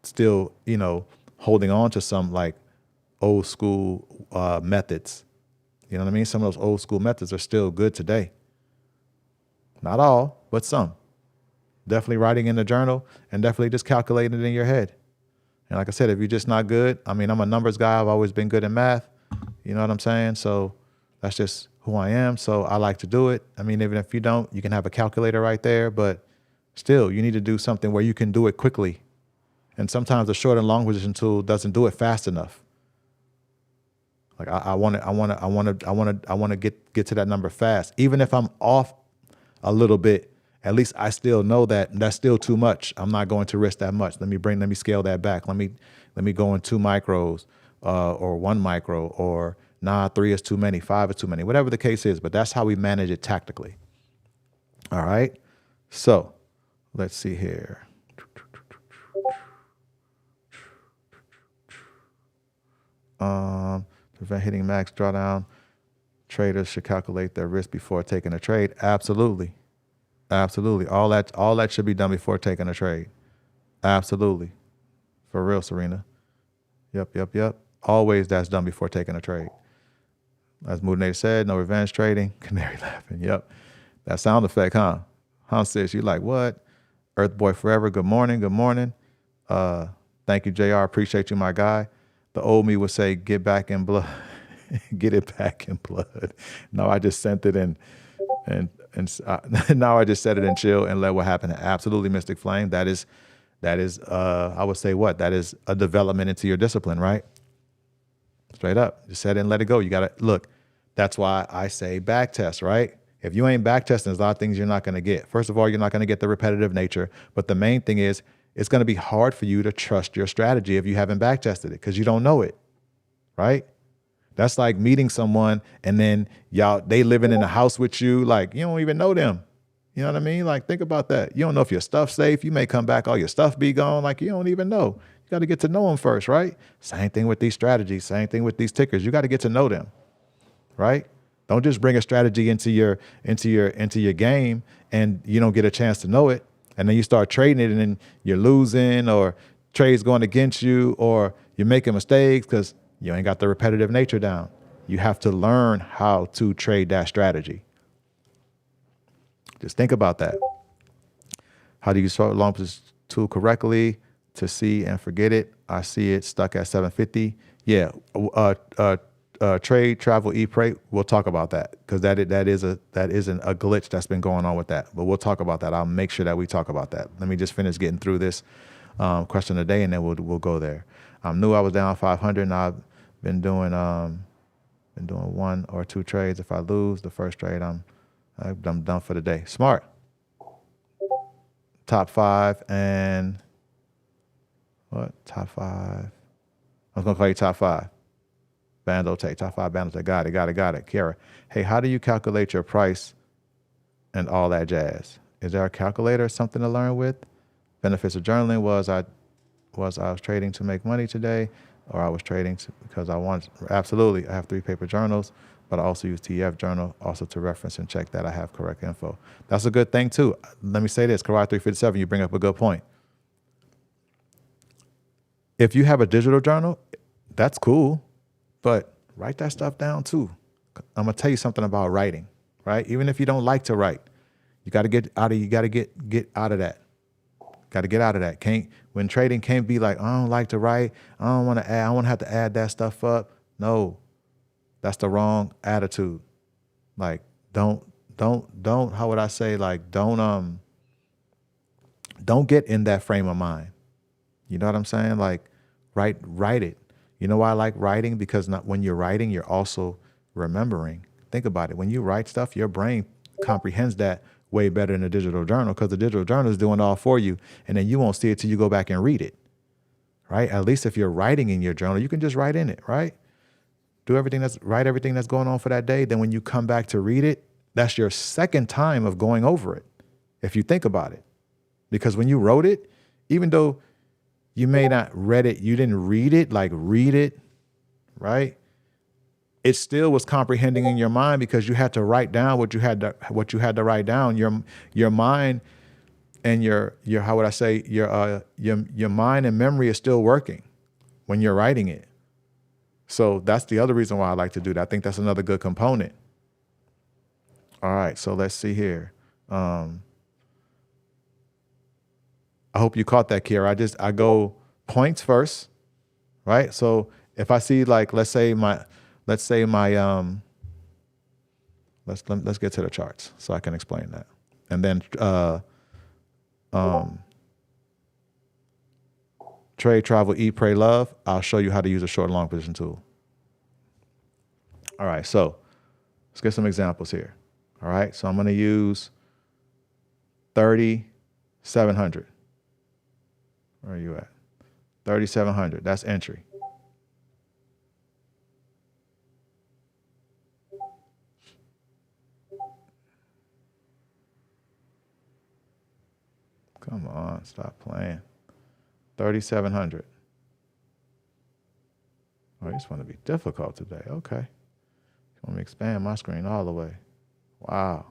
still, you know, holding on to some like old school methods. You know what I mean? Some of those old school methods are still good today. Not all, but some. Definitely writing in the journal and definitely just calculating it in your head. And like I said, if you're just not good, I mean, I'm a numbers guy. I've always been good in math. You know what I'm saying? So that's just who I am. So I like to do it. I mean, even if you don't, you can have a calculator right there, but still you need to do something where you can do it quickly. And sometimes the short and long position tool doesn't do it fast enough. Like I want to get to that number fast. Even if I'm off a little bit, at least I still know that that's still too much. I'm not going to risk that much. Let me scale that back. Let me go in 2 micros or 1 micro, or nah, 3 is too many, 5 is too many, whatever the case is. But that's how we manage it tactically. All right. So let's see here. To prevent hitting max drawdown, traders should calculate their risk before taking a trade. Absolutely. Absolutely. All that should be done before taking a trade. Absolutely. For real, Serena. Yep. Always that's done before taking a trade. As Moodinator said, no revenge trading. Canary laughing. Yep. That sound effect, huh? Sis, you like what? Earth Boy Forever. Good morning. Good morning. Thank you, JR. Appreciate you, my guy. The old me would say, get back in blood. Get it back in blood. No, I just sent it in and now I just set it in chill and let what happen. Absolutely, Mystic Flame. That is, I would say what? That is a development into your discipline, right? Straight up. Just set it and let it go. You got to, look, that's why I say back test, right? If you ain't back testing, there's a lot of things you're not going to get. First of all, you're not going to get the repetitive nature. But the main thing is, it's going to be hard for you to trust your strategy if you haven't back tested it because you don't know it, right? That's like meeting someone and then they living in a house with you. Like, you don't even know them. You know what I mean? Like, think about that. You don't know if your stuff's safe. You may come back, all your stuff be gone. Like, you don't even know. You got to get to know them first, right? Same thing with these strategies. Same thing with these tickers. You got to get to know them, right? Don't just bring a strategy into your game and you don't get a chance to know it. And then you start trading it and then you're losing, or trades going against you, or you're making mistakes because you ain't got the repetitive nature down. You have to learn how to trade that strategy. Just think about that. How do you sort long position tool correctly to see and forget it? I see it stuck at 750. Yeah. Trade, travel, eat, pray. We'll talk about that because that isn't a glitch that's been going on with that. But we'll talk about that. I'll make sure that we talk about that. Let me just finish getting through this question of the day, and then we'll go there. I knew I was down 500, and I've been doing 1 or 2 trades. If I lose the first trade, I'm done for the day. Smart. Top 5 and what? Top 5. I was gonna call you top 5. Bando take top 5 bando take. Got it. Kara, hey, how do you calculate your price and all that jazz? Is there a calculator, something to learn with? Benefits of journaling was I was trading to make money today, or I was trading because I want. Absolutely, I have 3 paper journals, but I also use TF journal also to reference and check that I have correct info. That's a good thing too. Let me say this, Karai 357, you bring up a good point. If you have a digital journal, that's cool, but write that stuff down too. I'm gonna tell you something about writing, right? Even if you don't like to write, you got to get out of that. Got to get out of that. When trading can't be like, I don't like to write. I don't want to have to add that stuff up. No, that's the wrong attitude. Like, don't, how would I say, like, don't get in that frame of mind. You know what I'm saying? Like, write it. You know why I like writing? Because when you're writing, you're also remembering. Think about it. When you write stuff, your brain comprehends that way better than a digital journal, because the digital journal is doing it all for you. And then you won't see it till you go back and read it, right? At least if you're writing in your journal, you can just write in it, right? Write everything that's going on for that day. Then when you come back to read it, that's your second time of going over it, if you think about it. Because when you wrote it, even though You may not read it. You didn't read it, like read it, right? It still was comprehending in your mind because you had to write down what you had to write down. Your mind and your how would I say your mind and memory is still working when you're writing it. So that's the other reason why I like to do that. I think that's another good component. All right, so let's see here. I hope you caught that, Kiera. I go points first, right? So if I see like let's get to the charts so I can explain that, and then trade, travel, eat, pray, love. I'll show you how to use a short and long position tool. All right, so let's get some examples here. All right, so I'm going to use 3,700. Where are you at? 3,700. That's entry. Come on, stop playing. 3,700. Oh, you just want to be difficult today. Okay. You want me to expand my screen all the way. Wow.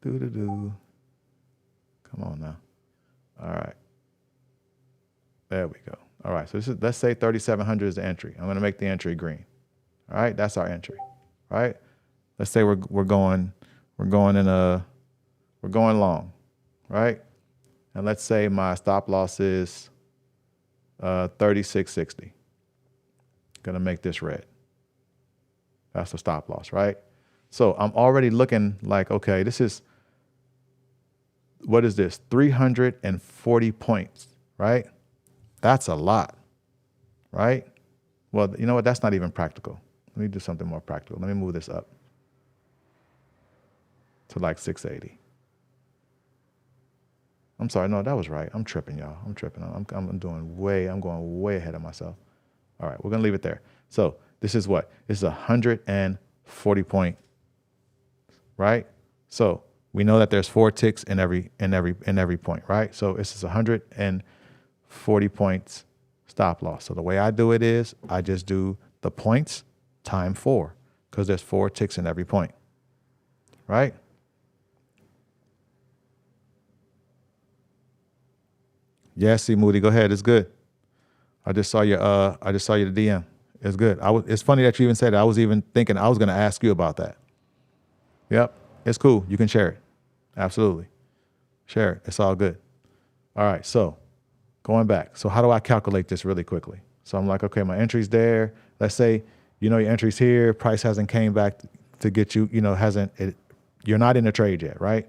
Do. Come on now. All right. There we go. All right. So let's say 3,700 is the entry. I'm going to make the entry green. All right. That's our entry. All right. Let's say we're going long. Right. And let's say my stop loss is 36.60. Gonna make this red. That's the stop loss, right? So I'm already looking like, okay, what is this? 340 points, right? That's a lot, right? Well, you know what? That's not even practical. Let me do something more practical. Let me move this up to like 680. I'm sorry, no, that was right. I'm tripping, y'all. I'm tripping. I'm going way ahead of myself. All right, we're gonna leave it there. So this is what? This is 140 point, right? So we know that there's 4 ticks in every point, right? So this is 140 points stop loss. So the way I do it is I just do the points times 4 because there's 4 ticks in every point, right? Yeah, see, Moody, go ahead. It's good. I just saw your DM. It's good. It's funny that you even said that. I was even thinking I was going to ask you about that. Yep. It's cool. You can share it. Absolutely. Share it. It's all good. All right. So going back. So how do I calculate this really quickly? So I'm like, okay, my entry's there. Let's say, your entry's here. Price hasn't came back to get you, you're not in the trade yet, right?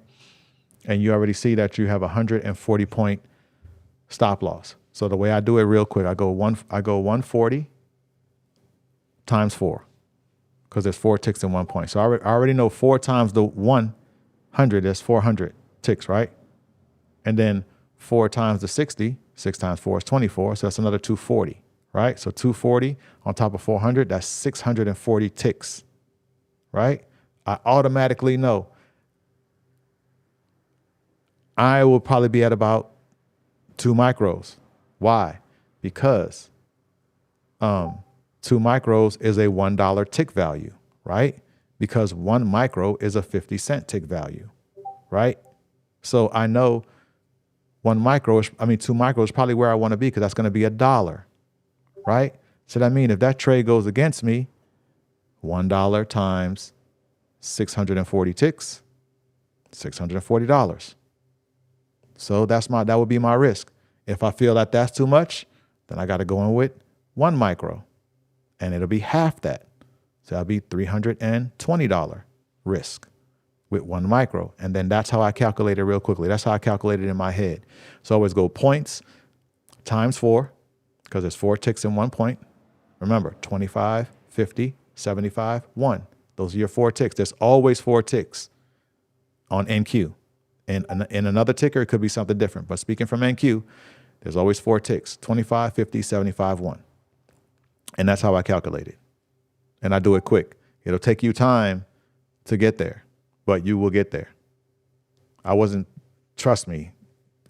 And you already see that you have 140 point stop loss. So the way I do it real quick, I go 140 times 4 because there's 4 ticks in 1 point. So I already know 4 times the 100 is 400 ticks, right? And then 4 times the 60, 6 times 4 is 24. So that's another 240, right? So 240 on top of 400, that's 640 ticks, right? I automatically know I will probably be at about 2 micros. Why? Because 2 micros is a $1 tick value, right? Because 1 micro is a 50-cent tick value, right? So I know 2 micros is probably where I want to be because that's going to be $1, right? So that means if that trade goes against me, $1 times 640 ticks, $640. So that would be my risk. If I feel that that's too much, then I got to go in with 1 micro and it'll be half that. So that'll be $320 risk with 1 micro. And then that's how I calculate it real quickly. That's how I calculate it in my head. So I always go points times 4 because there's 4 ticks in 1 point. Remember, 25, 50, 75, 1. Those are your 4 ticks. There's always 4 ticks on NQ. And in another ticker, it could be something different. But speaking from NQ, there's always 4 ticks, 25, 50, 75, 1. And that's how I calculate it. And I do it quick. It'll take you time to get there, but you will get there. Trust me,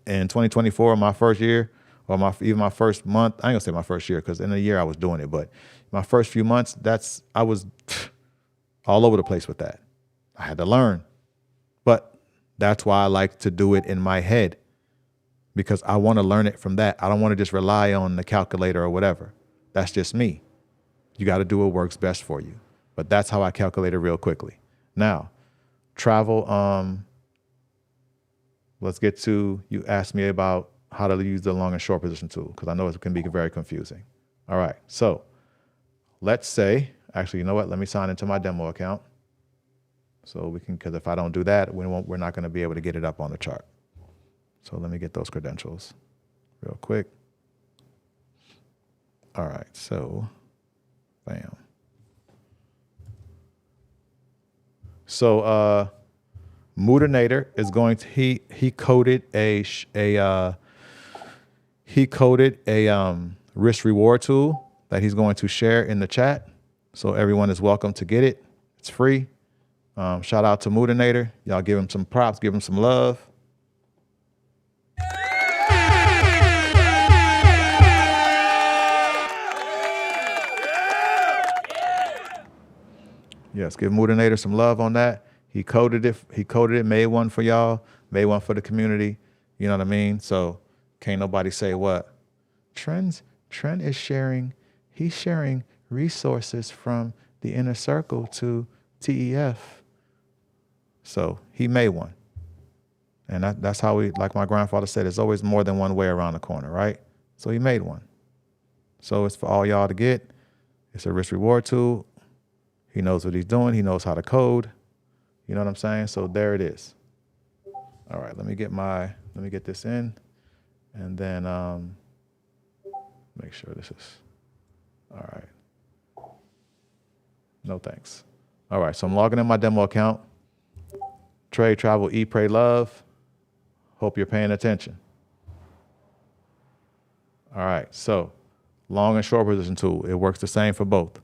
in 2024, my first year, or even my first month, I ain't gonna say my first year because in a year I was doing it, but my first few months, I was all over the place with that. I had to learn. But that's why I like to do it in my head, because I want to learn it from that. I don't want to just rely on the calculator or whatever. That's just me. You got to do what works best for you. But that's how I calculate it real quickly. Now, travel. Let's get to, you asked me about how to use the long and short position tool, because I know it can be very confusing. All right. So let's say, actually, you know what? Let me sign into my demo account. So we can, because if I don't do that, we're not going to be able to get it up on the chart. So let me get those credentials real quick. All right, so bam. So Moodinator is going to, he coded a risk reward tool that he's going to share in the chat. So everyone is welcome to get it. It's free. Shout out to Moodinator. Y'all give him some props, give him some love. Yes, give Moodinator some love on that. He coded it, made one for y'all, made one for the community. You know what I mean? So can't nobody say what. Trent is sharing, he's sharing resources from the inner circle to TEF. So he made one. And that's how like my grandfather said, there's always more than one way around the corner, right? So he made one. So it's for all y'all to get. It's a risk reward tool. He knows what he's doing. He knows how to code. You know what I'm saying? So there it is. All right, let me get this in, and then make sure this is, all right. No thanks. All right, so I'm logging in my demo account. Trade, travel, eat, pray, love. Hope you're paying attention. All right, so long and short position tool. It works the same for both,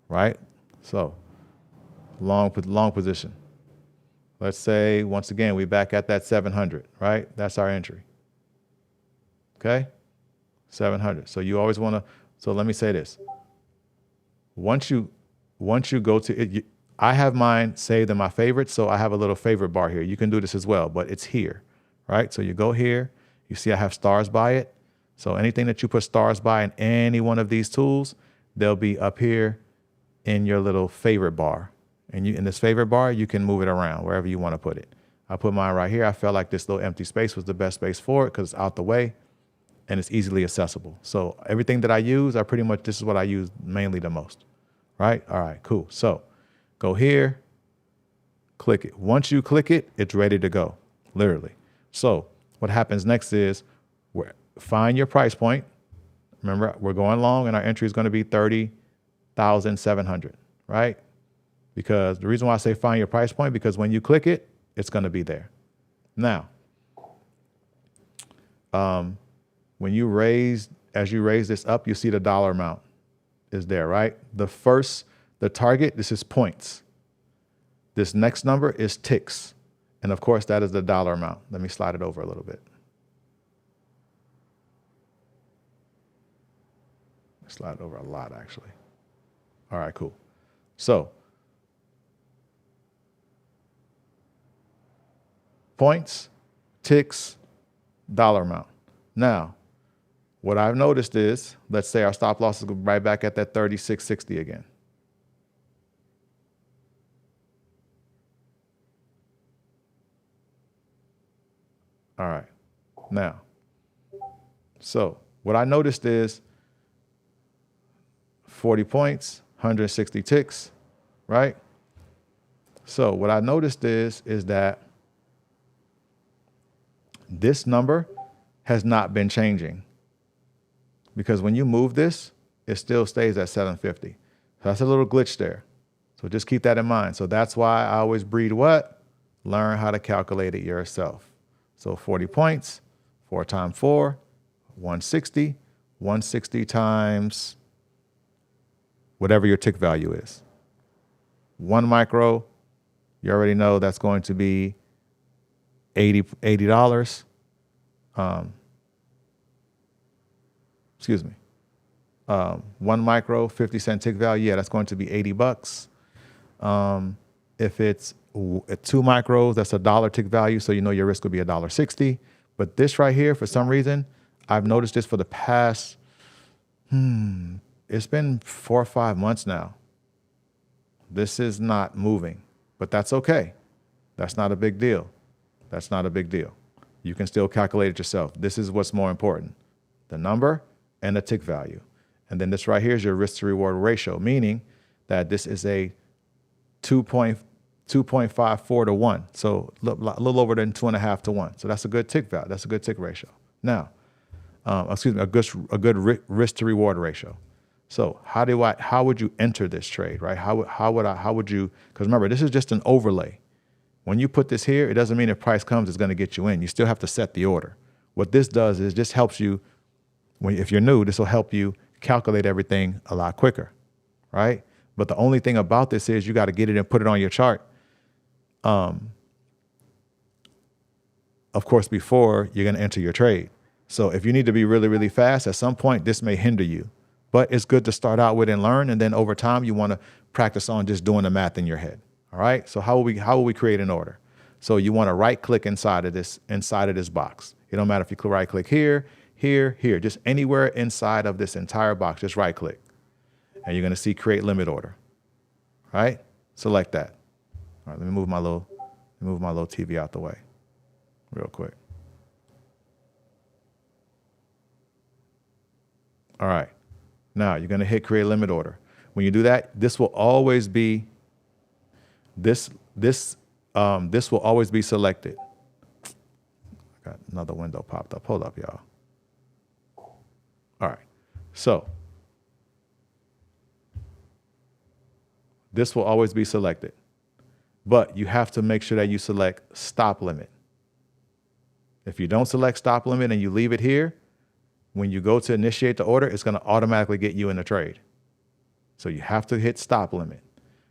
right? So long position. Let's say, once again, we back at that 700, right? That's our entry. Okay? 700. So you always want to, so let me say this. Once you go to it, I have mine saved in my favorites, so I have a little favorite bar here. You can do this as well, but it's here, right? So you go here, you see I have stars by it. So anything that you put stars by in any one of these tools, they'll be up here in your little favorite bar. And in this favorite bar, you can move it around wherever you want to put it. I put mine right here. I felt like this little empty space was the best space for it because it's out the way and it's easily accessible. So everything that I use, this is what I use mainly the most, right? All right, cool. So go here, click it. Once you click it, it's ready to go, literally. So what happens next is find your price point. Remember, we're going long and our entry is going to be 30,700, right? Because the reason why I say find your price point, because when you click it, it's going to be there. Now, when you as you raise this up, you see the dollar amount is there, right? The target, this is points. This next number is ticks. And of course, that is the dollar amount. Let me slide it over a little bit. Slide it over a lot, actually. All right, cool. So, points, ticks, dollar amount. Now, what I've noticed is, let's say our stop loss is right back at that 36.60 again. All right. Now, so what I noticed is 40 points, 160 ticks, right? So what I noticed is that this number has not been changing, because when you move this, it still stays at 750. So that's a little glitch there. So just keep that in mind. So that's why I always breed what? Learn how to calculate it yourself. So 40 points, 4 times 4, 160, 160 times whatever your tick value is. 1 micro, you already know that's going to be $80. excuse me, 1 micro, 50-cent tick value, yeah, that's going to be $80. If it's 2 micros, that's $1 tick value, so you know your risk will be $1.60. But this right here, for some reason, I've noticed this for the past, it's been 4 or 5 months now. This is not moving, but that's okay. That's not a big deal. That's not a big deal. You can still calculate it yourself. This is what's more important, the number and the tick value. And then this right here is your risk to reward ratio, meaning that this is a 2.54 to 1. So a little over than 2.5 to 1. So that's a good tick value. That's a good tick ratio. Now, a good risk to reward ratio. So how would you enter this trade, right? How would you, because remember, this is just an overlay. When you put this here, it doesn't mean if price comes, it's going to get you in. You still have to set the order. What this does is just helps you, if you're new, this will help you calculate everything a lot quicker, right? But the only thing about this is you got to get it and put it on your chart. Of course, before you're going to enter your trade. So if you need to be really, really fast, at some point, this may hinder you. But it's good to start out with and learn. And then over time, you want to practice on just doing the math in your head. All right. So how will we create an order? So you want to right click inside of this box. It don't matter if you right click here, here, here, just anywhere inside of this entire box, just right click. And you're going to see create limit order. All right. Select that. All right. Let me move my little TV out the way real quick. All right. Now you're going to hit create limit order. When you do that, this will always be this will always be selected. Got another window popped up. Hold up, y'all. All right. So this will always be selected, but you have to make sure that you select stop limit. If you don't select stop limit and you leave it here, when you go to initiate the order, it's going to automatically get you in the trade. So you have to hit stop limit.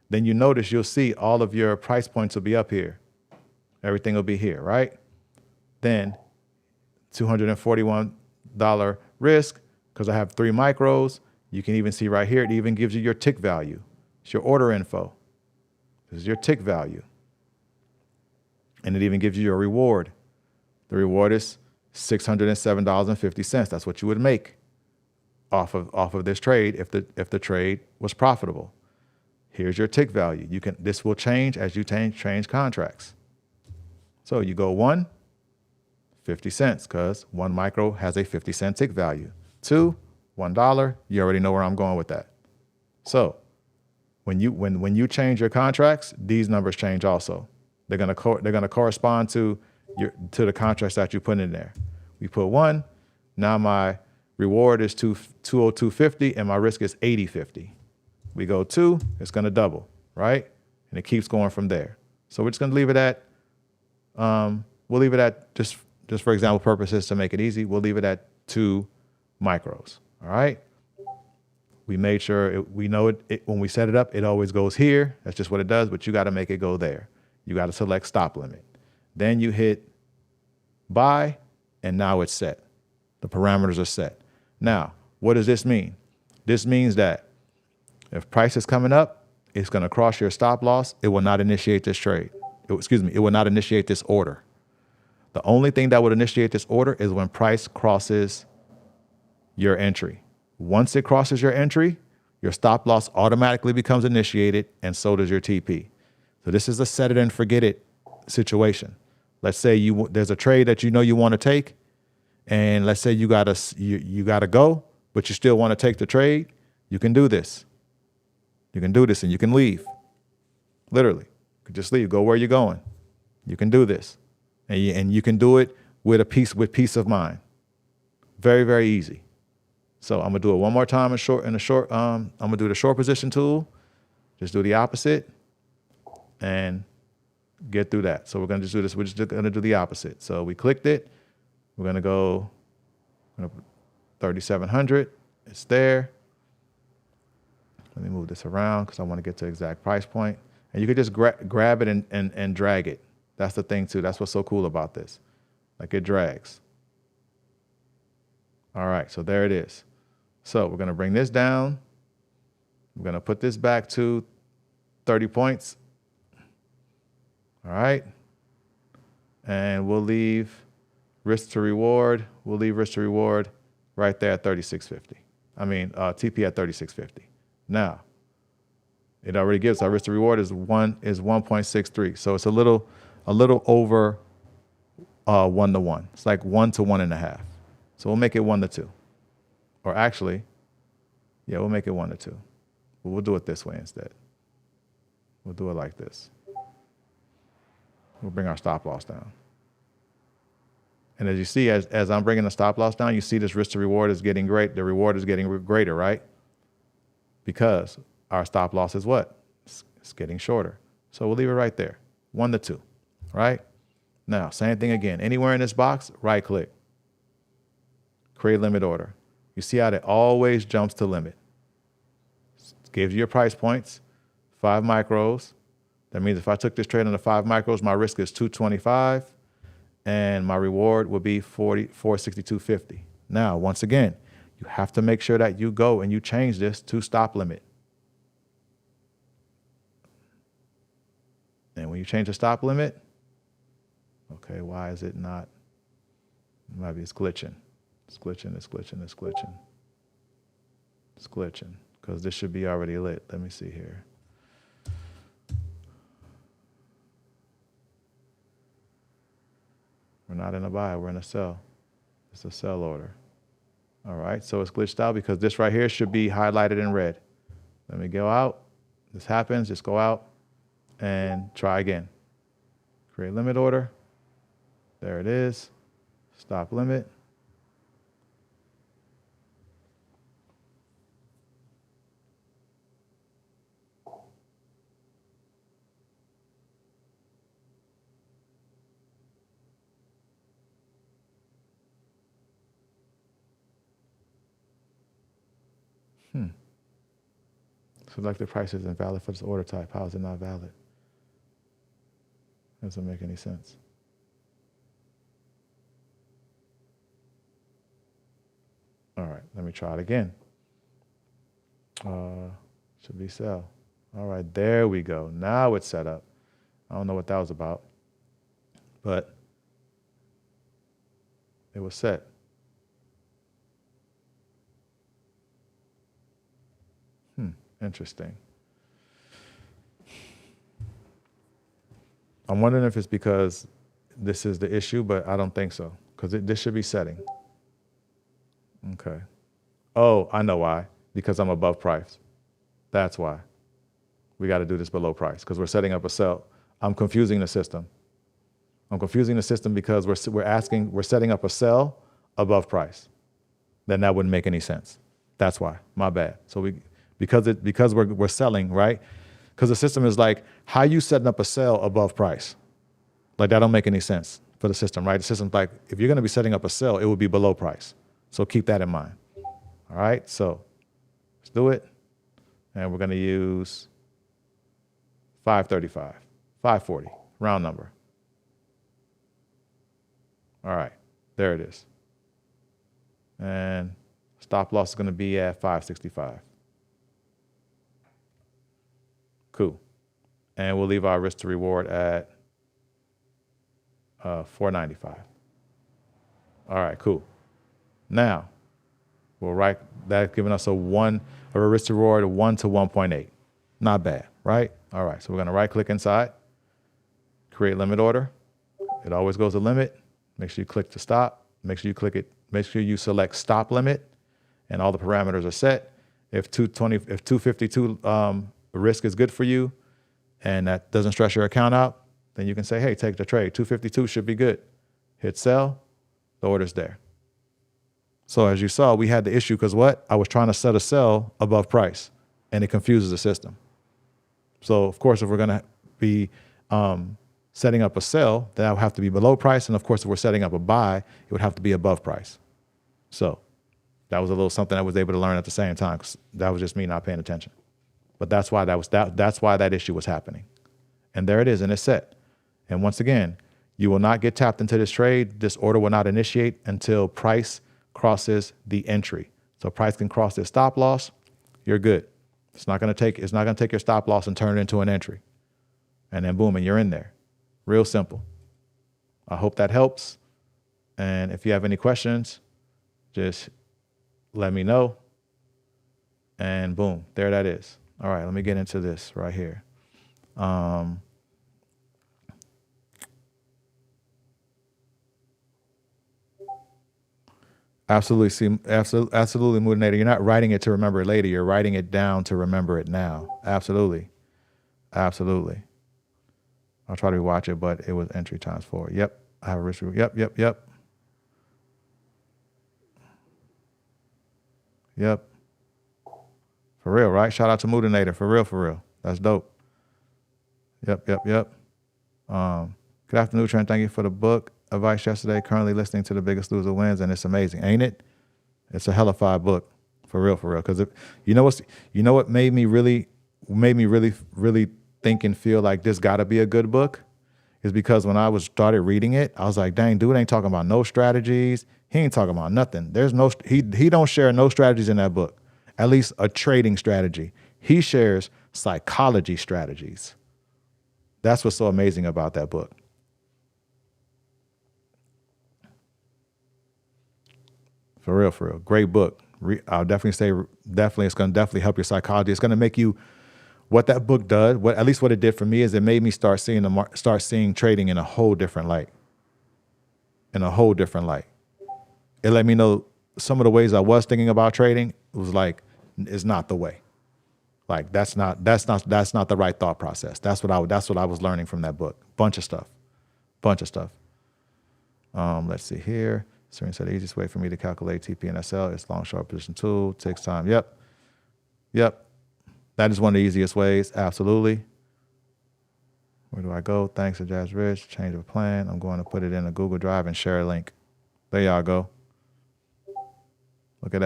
Then you notice you'll see all of your price points will be up here. Everything will be here, right? Then $241 risk, because I have 3 micros. You can even see right here, it even gives you your tick value. It's your order info. This is your tick value. And it even gives you your reward. The reward is $607.50. That's what you would make off of this trade if the trade was profitable. Here's your tick value. This will change as you change contracts. So you go 1, 50 cents, because 1 micro has a 50-cent tick value. 2, $1. You already know where I'm going with that. So when you change your contracts, these numbers change also. They're gonna correspond to the contracts that you put in there. We put 1. Now my reward is 202.50 and my risk is 80.50. We go 2, it's going to double, right? And it keeps going from there. So we're just going to leave it at, we'll leave it at, just for example purposes to make it easy, we'll leave it at 2 micros, all right? We made sure we know it when we set it up, it always goes here. That's just what it does, but you got to make it go there. You got to select stop limit. Then you hit buy, and now it's set. The parameters are set. Now, what does this mean? This means that if price is coming up, it's going to cross your stop loss. It will not initiate this trade. It will not initiate this order. The only thing that would initiate this order is when price crosses your entry. Once it crosses your entry, your stop loss automatically becomes initiated, and so does your TP. So this is a set it and forget it situation. Let's say there's a trade that you know you want to take, and let's say you gotta go, but you still want to take the trade. You can do this. You can do this and you can leave. Literally, you can just leave. Go where you're going. You can do this, and you can do it with peace of mind. Very, very easy. So I'm gonna do it one more time I'm gonna do the short position tool. Just do the opposite and get through that. So we're gonna just do this. We're just gonna do the opposite. So we clicked it. We're gonna go 3,700. It's there. Let me move this around because I want to get to exact price point. And you could just grab it and drag it. That's the thing too. That's what's so cool about this. Like it drags. All right, so there it is. So we're going to bring this down. We're going to put this back to 30 points. All right. And we'll leave risk to reward. We'll leave risk to reward right there at 36.50. I mean, TP at 36.50. Now, it already gives our risk to reward is 1.63. So it's a little over 1 to 1. It's like 1 to 1.5. So we'll make it 1 to 2. Or actually, yeah, we'll make it 1 to 2. But we'll do it this way instead. We'll do it like this. We'll bring our stop loss down. And as you see, as I'm bringing the stop loss down, you see this risk to reward is getting great. The reward is getting greater, right? Because our stop loss is what? It's getting shorter. So we'll leave it right there. 1 to 2, right? Now, same thing again. Anywhere in this box, right click. Create limit order. You see how it always jumps to limit. It gives you your price points, 5 micros. That means if I took this trade under 5 micros, my risk is 225 and my reward would be 462.50. Now, once again, you have to make sure that you go and you change this to stop limit. And when you change the stop limit, okay, why is it not? Maybe it's glitching. It's glitching, it's glitching, it's glitching. It's glitching because this should be already lit. Let me see here. We're not in a buy, we're in a sell. It's a sell order. All right, so it's glitched out because this right here should be highlighted in red. Let me go out. This happens, just go out and try again. Create limit order. There it is. Stop limit. Selected price isn't valid for this order type. How is it not valid? Doesn't make any sense. All right, let me try it again. Should be sell. All right, there we go. Now it's set up. I don't know what that was about, but it was set. Interesting. I'm wondering if it's because this is the issue, but I don't think so, because this should be setting. Okay. Oh, I know why. Because I'm above price. That's why. We got to do this below price because we're setting up a sell. I'm confusing the system. I'm confusing the system because we're setting up a sell above price. Then that wouldn't make any sense. That's why. My bad. So because we're selling, right? Because the system is like, how you setting up a sell above price? Like that don't make any sense for the system, right? The system's like, if you're going to be setting up a sell, it would be below price. So keep that in mind. All right, so let's do it. And we're going to use 535, 540, round number. All right, there it is. And stop loss is going to be at 565. Cool. And we'll leave our risk to reward at 495. All right, cool. Now, we'll write that giving us a risk to reward of 1 to 1.8. Not bad, right? All right, so we're gonna right click inside, create limit order. It always goes to limit. Make sure you click to stop. Make sure you click it. Make sure you select stop limit, and all the parameters are set. If 252 risk is good for you, and that doesn't stress your account out, then you can say, hey, take the trade. 252 should be good. Hit sell. The order's there. So as you saw, we had the issue because what? I was trying to set a sell above price, and it confuses the system. So of course, if we're going to be setting up a sell, that would have to be below price. And of course, if we're setting up a buy, it would have to be above price. So that was a little something I was able to learn at the same time, because that was just me not paying attention. But that's why that's why that issue was happening. And there it is, and it's set. And once again, you will not get tapped into this trade. This order will not initiate until price crosses the entry. So price can cross this stop loss, you're good. It's not going to take your stop loss and turn it into an entry. And then boom, and you're in there. Real simple. I hope that helps. And if you have any questions, just let me know. And boom, there that is. All right, let me get into this right here. Absolutely, Moodinator. You're not writing it to remember it later. You're writing it down to remember it now. Absolutely. I'll try to rewatch it, but it was entry times 4. Yep. I have a risk. Yep. For real, right? Shout out to Moodinator. For real. That's dope. Yep. Good afternoon, Trent. Thank you for the book advice yesterday. Currently listening to The Biggest Loser Wins, and it's amazing, ain't it? It's a hellified book, for real. Because you know what made me really think and feel like this got to be a good book, is because when I started reading it, I was like, dang, dude ain't talking about no strategies. He ain't talking about nothing. He don't share no strategies in that book, at least a trading strategy. He shares psychology strategies. That's what's so amazing about that book. For real. Great book. I'll definitely say, it's going to definitely help your psychology. It's going to make you, what that book does, at least what it did for me, is it made me start seeing trading in a whole different light. It let me know some of the ways I was thinking about trading. It was like, it's not the way. Like that's not the right thought process. That's what I was learning from that book. Bunch of stuff. Let's see here. Serene said the easiest way for me to calculate TP and SL is long short position tool. Takes time. Yep. That is one of the easiest ways. Absolutely. Where do I go? Thanks to Jazz Rich. Change of plan. I'm going to put it in a Google Drive and share a link. There y'all go. Look at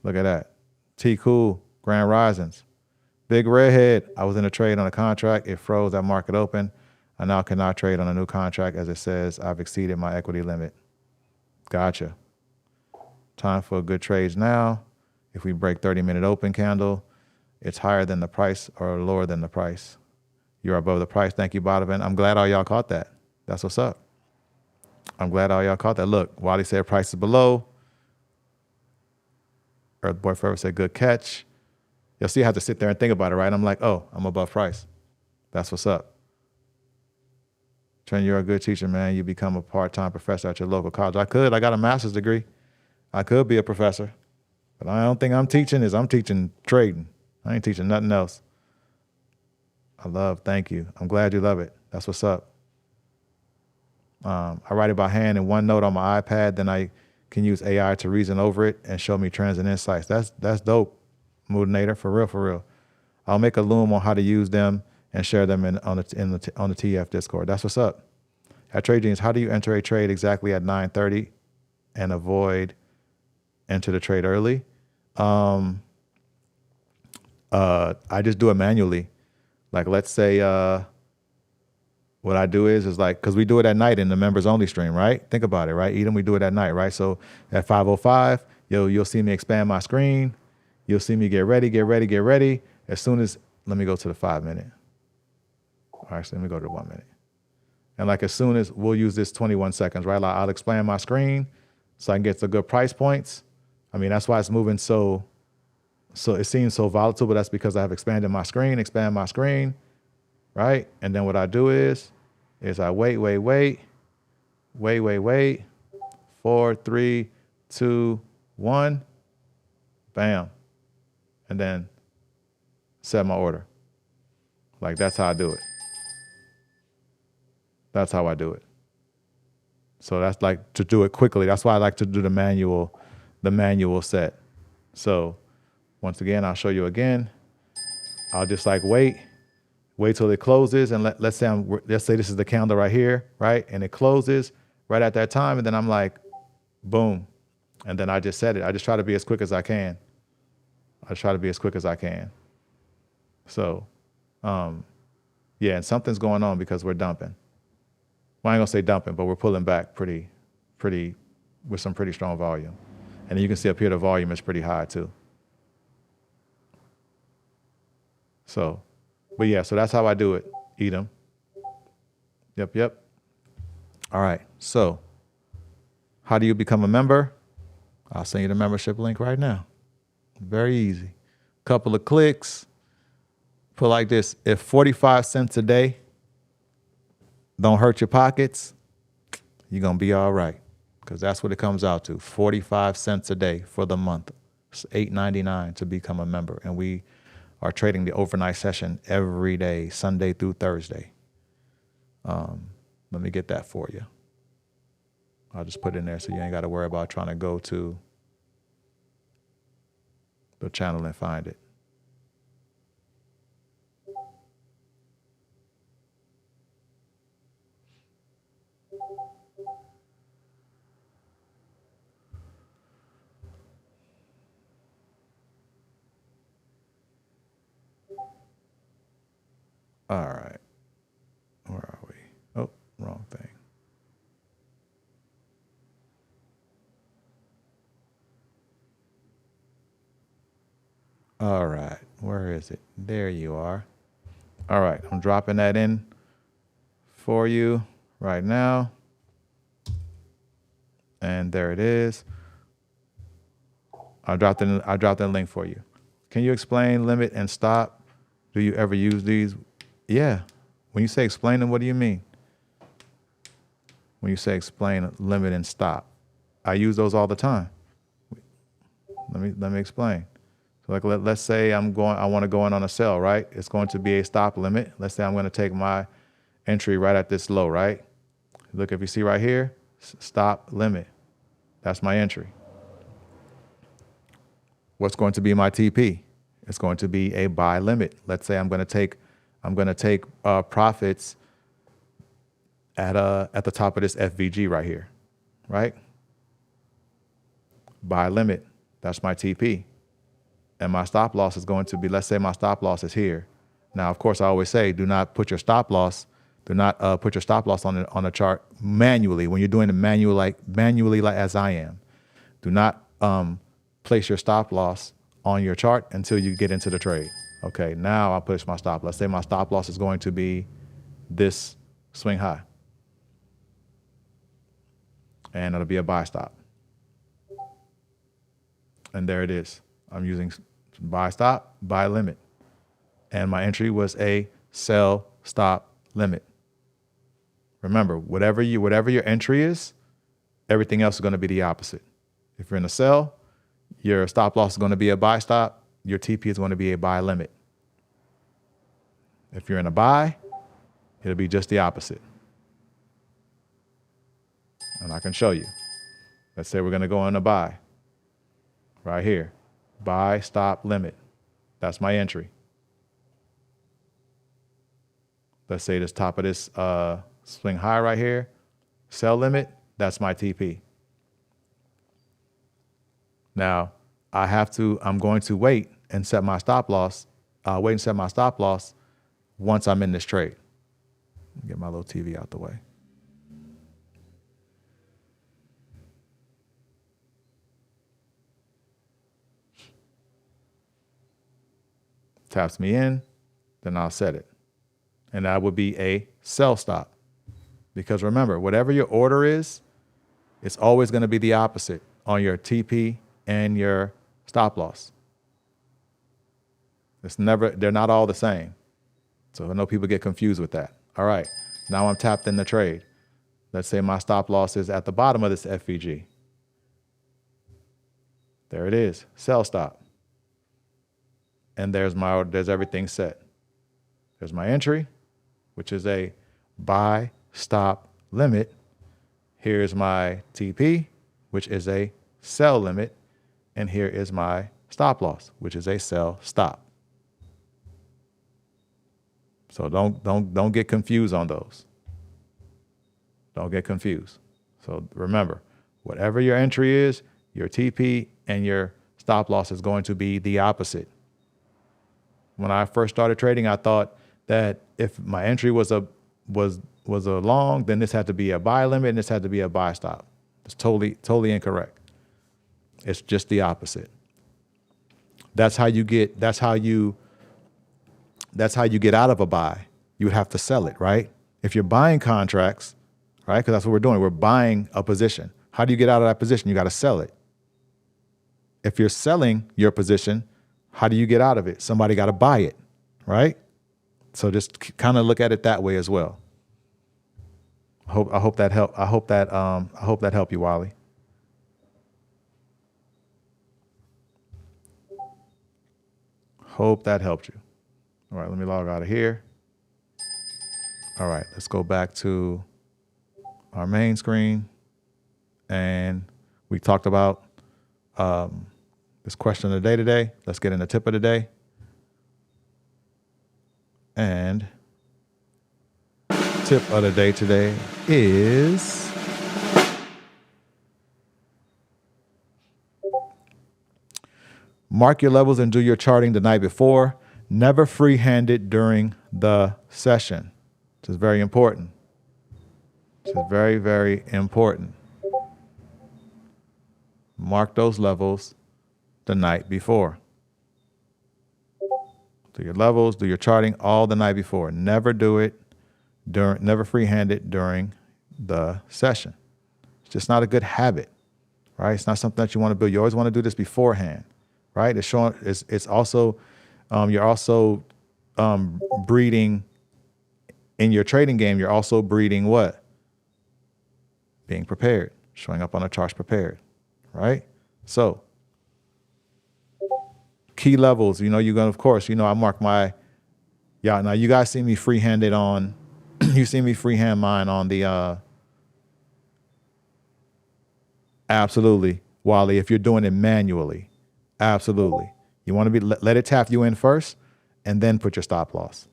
that. T Cool. Grand Risings. Big Redhead. I was in a trade on a contract. It froze at market open. I now cannot trade on a new contract as it says I've exceeded my equity limit. Gotcha. Time for good trades now. If we break 30-minute open candle, it's higher than the price or lower than the price. You're above the price. Thank you, Bodovan. I'm glad all y'all caught that. That's what's up. I'm glad all y'all caught that. Look, Wally said price is below. Earth Boy Forever said good catch. You'll see, I have to sit there and think about it, right? I'm like, oh, I'm above price. That's what's up. Trent, you're a good teacher, man. You become a part-time professor at your local college. I got a master's degree. I could be a professor, but I don't think I'm teaching trading. I ain't teaching nothing else. Thank you. I'm glad you love it. That's what's up. I write it by hand in OneNote on my iPad. Then I can use AI to reason over it and show me trends and insights. That's dope, Moodinator, for real. I'll make a loom on how to use them and share them on the TF Discord. That's what's up. At TradeGheenyuz, how do you enter a trade exactly at 9:30 and avoid enter the trade early? I just do it manually. Like, let's say what I do is like, because we do it at night in the members only stream, right? Think about it, right? Edom, we do it at night, right? So at 5:05, you'll see me expand my screen. You'll see me get ready. As soon as, let me go to the 5 minute. Actually, let me go to the 1 minute. And like, as soon as we'll use this 21 seconds, right? Like, I'll expand my screen so I can get the good price points. I mean, that's why it's moving so it seems so volatile, but that's because I have expand my screen, right? And then what I do is I wait. 4, 3, 2, 1, bam. And then set my order. Like, that's how I do it. That's how I do it. So that's like to do it quickly. That's why I like to do the manual set. So once again, I'll show you again. I'll just like wait till it closes, and let's say this is the candle right here, right? And it closes right at that time, and then I'm like, boom, and then I just set it. I just try to be as quick as I can. So, yeah, and something's going on because we're dumping. Well, I ain't gonna say dumping, but we're pulling back pretty with some pretty strong volume. And you can see up here the volume is pretty high too. So, but yeah, so that's how I do it. Eat them. Yep. All right. So how do you become a member? I'll send you the membership link right now. Very easy. Couple of clicks. Put like this. If 45 cents a day don't hurt your pockets, you're going to be all right. Because that's what it comes out to. 45 cents a day for the month. It's $8.99 to become a member. And we are trading the overnight session every day, Sunday through Thursday. Let me get that for you. I'll just put it in there so you ain't got to worry about trying to go to the channel and find it. All right. Where are we? Oh, wrong thing. All right. Where is it? There you are. All right. I'm dropping that in for you right now. And there it is. I dropped in a link for you. Can you explain limit and stop? Do you ever use these? Yeah. When you say explain them, what do you mean? When you say explain limit and stop, I use those all the time. Let me explain. So like let's say I want to go in on a sell, right? It's going to be a stop limit. Let's say I'm going to take my entry right at this low, right? Look, if you see right here, stop limit. That's my entry. What's going to be my TP? It's going to be a buy limit. Let's say I'm going to take profits at the top of this FVG right here, right? Buy limit. That's my TP. And my stop loss is going to be, let's say my stop loss is here. Now, of course, I always say, do not put your stop loss on the chart manually. When you're doing it manually like as I am, do not place your stop loss on your chart until you get into the trade. Okay, now I'll push my stop. Let's say my stop loss is going to be this swing high. And it'll be a buy stop. And there it is. I'm using buy stop, buy limit. And my entry was a sell stop limit. Remember, whatever your entry is, everything else is going to be the opposite. If you're in a sell, your stop loss is going to be a buy stop. Your TP is going to be a buy limit. If you're in a buy, it'll be just the opposite. And I can show you. Let's say we're going to go in a buy. Right here. Buy, stop, limit. That's my entry. Let's say this top of this swing high right here. Sell limit. That's my TP. Now, I'm going to wait and set my stop loss. I'll wait and set my stop loss once I'm in this trade. Get my little TV out the way. Taps me in, then I'll set it. And that would be a sell stop. Because remember, whatever your order is, it's always going to be the opposite on your TP and your stop loss. They're not all the same. So I know people get confused with that. All right, now I'm tapped in the trade. Let's say my stop loss is at the bottom of this FVG. There it is, sell stop. And there's everything set. There's my entry, which is a buy, stop, limit. Here's my TP, which is a sell limit. And here is my stop loss, which is a sell stop. So don't get confused on those. Don't get confused. So remember, whatever your entry is, your TP and your stop loss is going to be the opposite. When I first started trading, I thought that if my entry was a long, then this had to be a buy limit and this had to be a buy stop. It's totally incorrect. It's just the opposite. That's how you get out of a buy. You would have to sell it, right? If you're buying contracts, right? Because that's what we're doing. We're buying a position. How do you get out of that position? You got to sell it. If you're selling your position, how do you get out of it? Somebody got to buy it, right? So just kind of look at it that way as well. I hope that helped. I hope that helped you, Wally. Hope that helped you. All right, let me log out of here. All right, let's go back to our main screen. And we talked about this question of the day today. Let's get in the tip of the day. And tip of the day today is mark your levels and do your charting the night before. Never free-hand it during the session. This is very important. This is very, very important. Mark those levels the night before. Do your levels, do your charting all the night before. Never do it never freehand it during the session. It's just not a good habit, right? It's not something that you want to build. You always want to do this beforehand, right? It's also, you're also breeding in your trading game. You're also breeding what? Being prepared, showing up on a charts prepared, right? So key levels, you're going to, of course, I mark my, now you guys see me free-handed on, you see me freehand mine on the, absolutely, Wally, if you're doing it manually, absolutely. You want to let it tap you in first and then put your stop loss.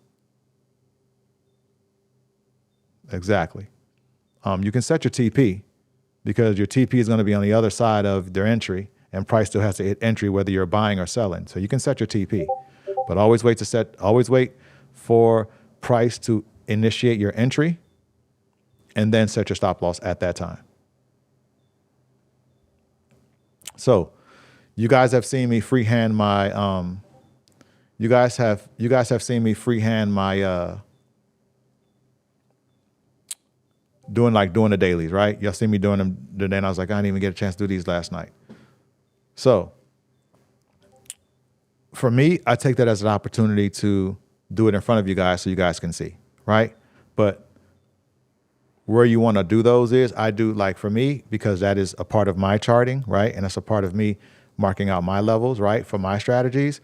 Exactly. You can set your TP because your TP is going to be on the other side of their entry and price still has to hit entry whether you're buying or selling. So you can set your TP, but always wait for price to initiate your entry and then set your stop loss at that time. So you guys have seen me freehand my, you guys have seen me freehand my, doing the dailies, right? Y'all see me doing them today, and I was like, I didn't even get a chance to do these last night. So for me, I take that as an opportunity to do it in front of you guys so you guys can see, right? But where you want to do those is I do for me, because that is a part of my charting, right? And it's a part of me marking out my levels, right? For my strategies,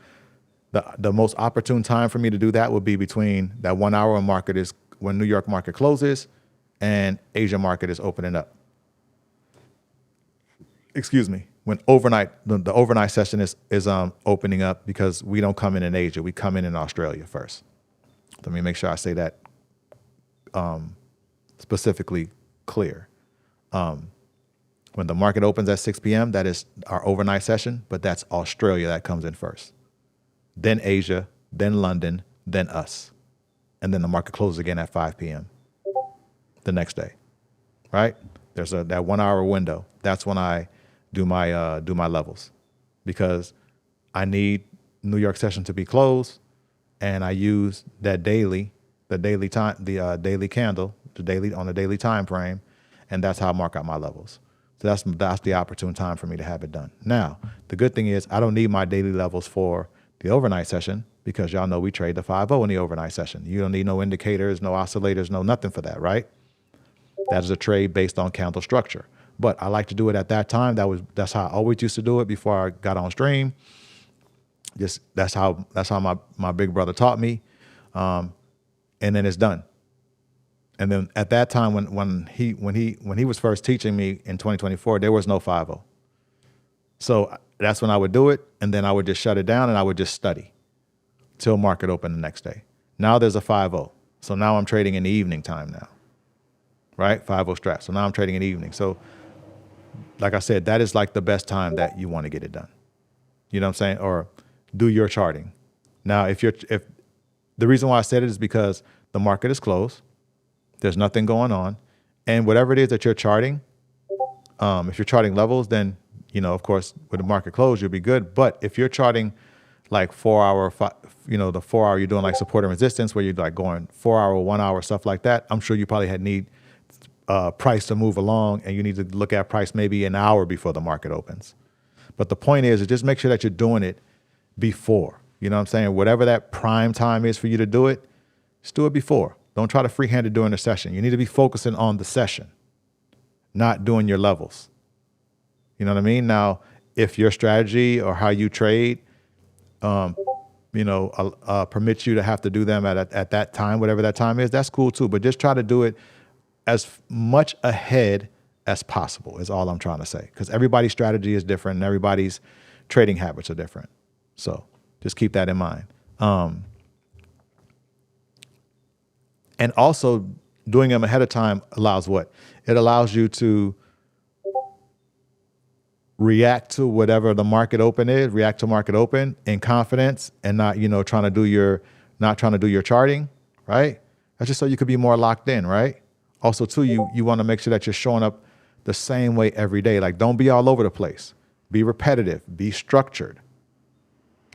the most opportune time for me to do that would be between that 1 hour when New York market closes and Asia market is opening up. Excuse me. When the overnight session is opening up, because we don't come in Asia, we come in Australia first. Let me make sure I say that specifically clear. When the market opens at 6 p.m., that is our overnight session, but that's Australia that comes in first. Then Asia, then London, then us. And then the market closes again at 5 p.m. the next day, right? There's that 1 hour window. That's when I do my levels, because I need New York session to be closed, and I use that daily candle, on the daily time frame, and that's how I mark out my levels. So that's the opportune time for me to have it done. Now, the good thing is I don't need my daily levels for the overnight session, because y'all know we trade the 5-0 in the overnight session. You don't need no indicators, no oscillators, no nothing for that, right? That is a trade based on candle structure. But I like to do it at that time. That's how I always used to do it before I got on stream. That's how my big brother taught me. And then it's done. And then at that time, when he was first teaching me in 2024, there was no 5-0. So that's when I would do it, and then I would just shut it down and I would just study till market open the next day. Now there's a 5-0. So now I'm trading in the evening time now, right? 5-0 strap. So now I'm trading in the evening. So like I said, that is the best time that you want to get it done. You know what I'm saying? Or do your charting. Now, if the reason why I said it is because the market is closed, there's nothing going on, and whatever it is that you're charting, If you're charting levels, then, of course, with the market close, you'll be good. But if you're charting like 4 hour, the 4 hour, you're doing like support and resistance where you're like going 4 hour, 1 hour, stuff like that. I'm sure you probably need price to move along, and you need to look at price maybe an hour before the market opens. But the point is just make sure that you're doing it before. You know what I'm saying? Whatever that prime time is for you to do it, just do it before. Don't try to freehand it during the session. You need to be focusing on the session, not doing your levels. You know what I mean? Now, if your strategy or how you trade, permits you to have to do them at that time, whatever that time is, that's cool too. But just try to do it as much ahead as possible is all I'm trying to say. Because everybody's strategy is different and everybody's trading habits are different. So just keep that in mind. And also doing them ahead of time allows what? It allows you to react to whatever the market open is, react to market open in confidence and not, trying to do your charting, right? That's just so you could be more locked in, right? Also too, you want to make sure that you're showing up the same way every day. Like, don't be all over the place. Be repetitive, be structured.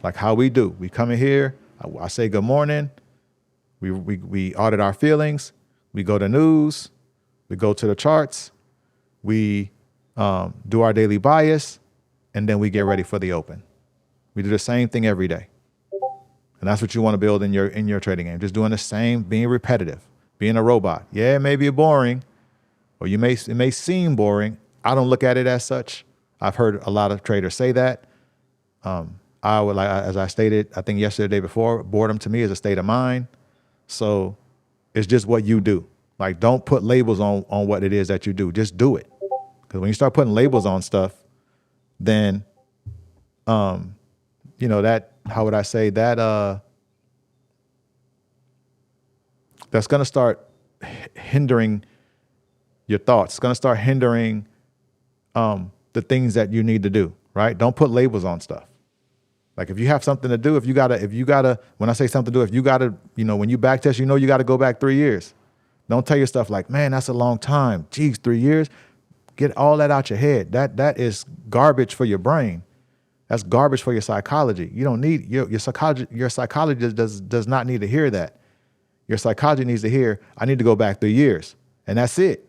Like how we do. We come in here, I say good morning. We audit our feelings. We go to news. We go to the charts. We do our daily bias, and then we get ready for the open. We do the same thing every day, and that's what you want to build in your trading game. Just doing the same, being repetitive, being a robot. Yeah, it may be boring, or it may seem boring. I don't look at it as such. I've heard a lot of traders say that. I would like, as I stated, I think yesterday, the day before, boredom to me is a state of mind. So it's just what you do. Like, don't put labels on what it is that you do. Just do it. Because when you start putting labels on stuff, then, that, how would I say that, that's going to start hindering your thoughts. It's going to start hindering the things that you need to do, right? Don't put labels on stuff. Like if you have something to do, if you gotta, when I say something to do, if you gotta, when you back test, you gotta go back 3 years. Don't tell yourself like, man, that's a long time. Geez, 3 years. Get all that out your head. That is garbage for your brain. That's garbage for your psychology. You don't need your psychology. Your psychology does not need to hear that. Your psychology needs to hear, I need to go back 3 years, and that's it.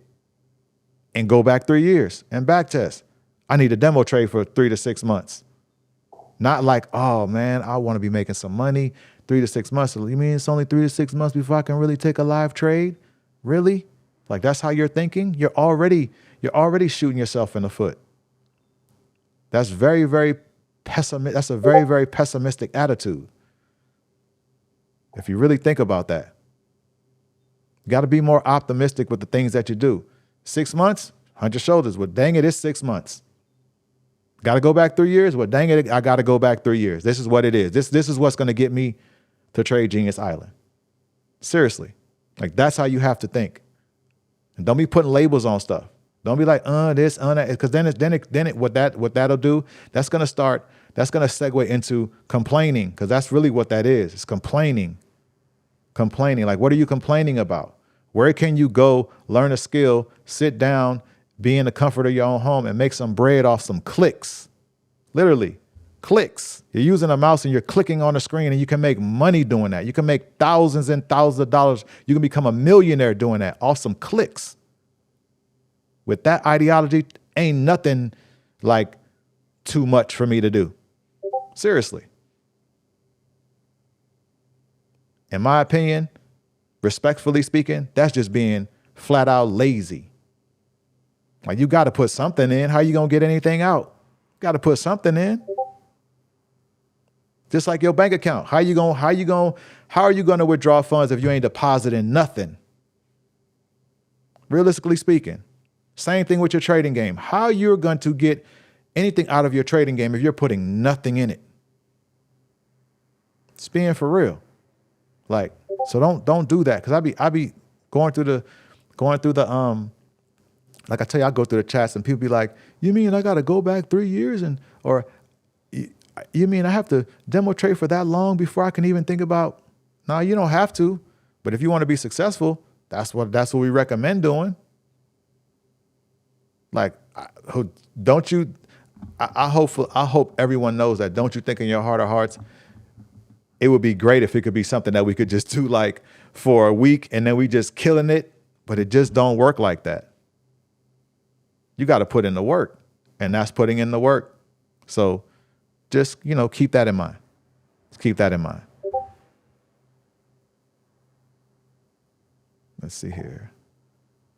And go back 3 years and back test. I need a demo trade for 3 to 6 months. Not like, oh man, I want to be making some money. 3 to 6 months. You mean it's only 3 to 6 months before I can really take a live trade? Really? Like that's how you're thinking? You're already shooting yourself in the foot. That's very, very pessimistic. That's a very, very pessimistic attitude. If you really think about that, you got to be more optimistic with the things that you do. 6 months, hunch your shoulders. Well, dang it, it's 6 months. Got to go back 3 years? Well, dang it, I got to go back 3 years. This is what it is. This is what's going to get me to Trade Genius Island. Seriously. Like, that's how you have to think. And don't be putting labels on stuff. Don't be like, this, that. Because then what that'll do, that's going to segue into complaining. Because that's really what that is. It's complaining. Like, what are you complaining about? Where can you go, learn a skill, sit down, be in the comfort of your own home and make some bread off some clicks? Literally, clicks. You're using a mouse and you're clicking on the screen and you can make money doing that. You can make thousands and thousands of dollars. You can become a millionaire doing that off some clicks. With that ideology, ain't nothing like too much for me to do. Seriously. In my opinion, respectfully speaking, that's just being flat out lazy. Like, you got to put something in. How you going to get anything out? Got to put something in. Just like your bank account. How are you going to withdraw funds if you ain't depositing nothing? Realistically speaking, same thing with your trading game. How you're going to get anything out of your trading game if you're putting nothing in it? It's being for real. Like, so don't do that. Cause I be going through the like I tell you, I go through the chats and people be like, you mean I got to go back 3 years or you mean I have to demo trade for that long before I can even think about? No, you don't have to. But if you want to be successful, that's what we recommend doing. Like, Don't you? I hope everyone knows that. Don't you think in your heart of hearts, it would be great if it could be something that we could just do like for a week and then we just killing it, but it just don't work like that. You got to put in the work, and that's putting in the work. So just, keep that in mind. Just keep that in mind. Let's see here.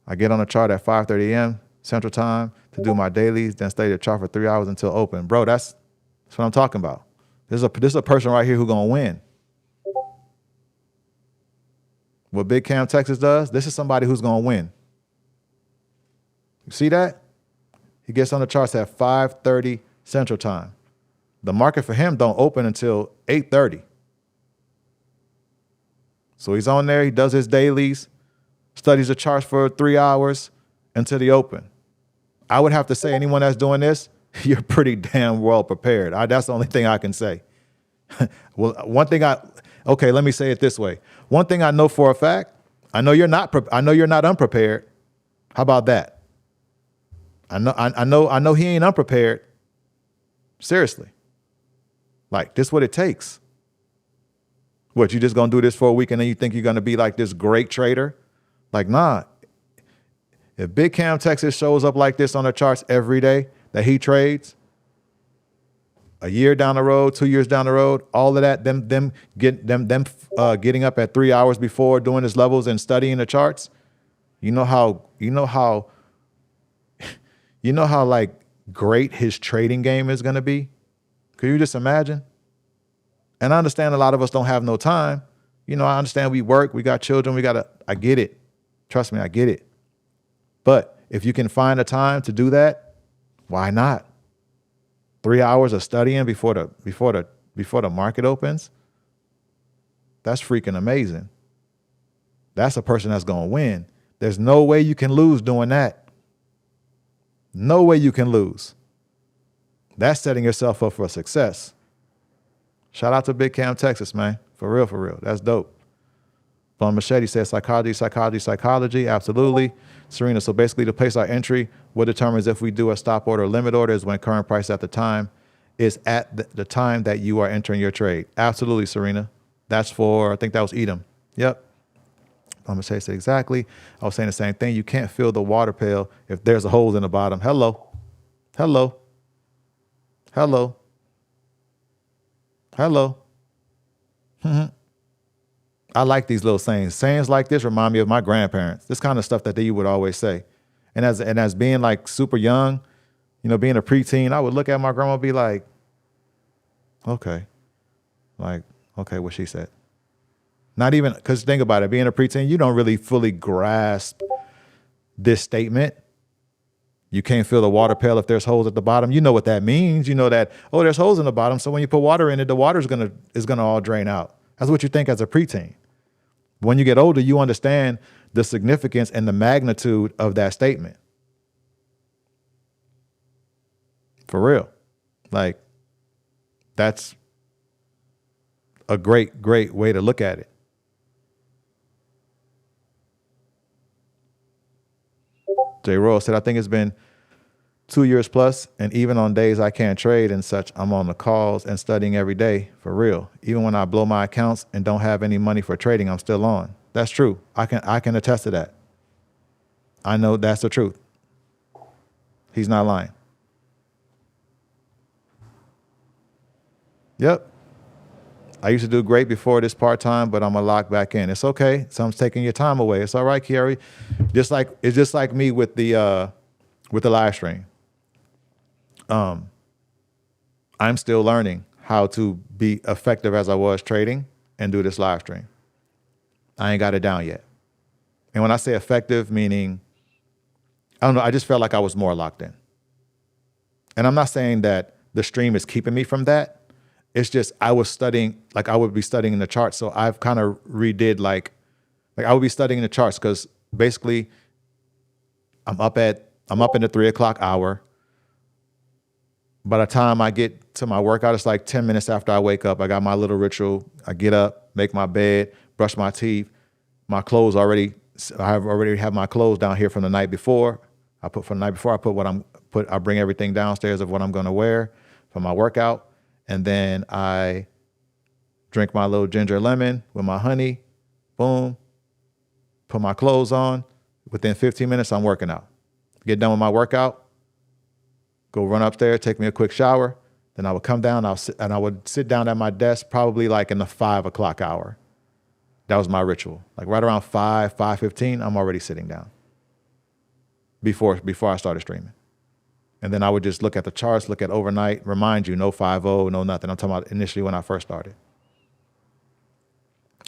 I get on the chart at 5:30 a.m. Central Time to do my dailies, then study the chart for 3 hours until open. Bro, that's what I'm talking about. This is a person right here who's going to win. What Big Cam Texas does, this is somebody who's going to win. You see that? He gets on the charts at 5:30 Central Time. The market for him don't open until 8:30. So he's on there, he does his dailies, studies the charts for 3 hours until the open. I would have to say anyone that's doing this, you're pretty damn well prepared. That's the only thing I can say. Well, let me say it this way. One thing I know for a fact, I know you're not unprepared. How about that? I know he ain't unprepared. Seriously. Like, this is what it takes. What, you just gonna do this for a week and then you think you're gonna be like this great trader? Like, nah. If Big Cam Texas shows up like this on the charts every day that he trades, a year down the road, 2 years down the road, all of that, them getting up at 3 hours before doing his levels and studying the charts, you know how like great his trading game is gonna be? Could you just imagine? And I understand a lot of us don't have no time. I understand we work, we got children, I get it. Trust me, I get it. But if you can find a time to do that, why not? 3 hours of studying before the market opens. That's freaking amazing. That's a person that's going to win. There's no way you can lose doing that. No way you can lose. That's setting yourself up for success. Shout out to Big Cam Texas, man. For real, for real. That's dope. Von Machete says psychology. Absolutely. Serena, so basically to place our entry, what determines if we do a stop order or limit order is when current price at the time is at the time that you are entering your trade. Absolutely, Serena. That's for, I think that was Edom. Yep. Von Machete said exactly. I was saying the same thing. You can't fill the water pail if there's a hole in the bottom. Hello. I like these little sayings. Sayings like this remind me of my grandparents. This kind of stuff that they would always say. And as being like super young, being a preteen, I would look at my grandma and be like, okay, what she said. Not even, because think about it, being a preteen, you don't really fully grasp this statement. You can't fill the water pail if there's holes at the bottom. You know what that means. You know that, there's holes in the bottom. So when you put water in it, the water is gonna all drain out. That's what you think as a preteen. When you get older, you understand the significance and the magnitude of that statement. For real. Like, that's a great, great way to look at it. J. Royal said, I think it's been 2 years plus, and even on days I can't trade and such, I'm on the calls and studying every day, for real. Even when I blow my accounts and don't have any money for trading, I'm still on. That's true. I can attest to that. I know that's the truth. He's not lying. Yep. I used to do great before this part-time, but I'm gonna lock back in. It's okay. Someone's taking your time away. It's all right, Kiari. It's just like me with the live stream. I'm still learning how to be effective as I was trading and do this live stream. I ain't got it down yet. And when I say effective, meaning, I don't know, I just felt like I was more locked in. And I'm not saying that the stream is keeping me from that. It's just I was studying, like I would be studying the charts. So I've kind of redid like I would be studying the charts because basically I'm up in the 3 o'clock hour. By the time I get to my workout, it's like 10 minutes after I wake up. I got my little ritual. I get up, make my bed, brush my teeth. My clothes I already have my clothes down here from the night before. I put what I'm I bring everything downstairs of what I'm going to wear for my workout. And then I drink my little ginger lemon with my honey, boom, put my clothes on. Within 15 minutes, I'm working out. Get done with my workout, go run upstairs, take me a quick shower. Then I would come down and I would sit down at my desk probably like in the 5 o'clock hour. That was my ritual. Like right around 5:15, I'm already sitting down before I started streaming. And then I would just look at the charts, look at overnight, remind you, no 5-0, no nothing. I'm talking about initially when I first started.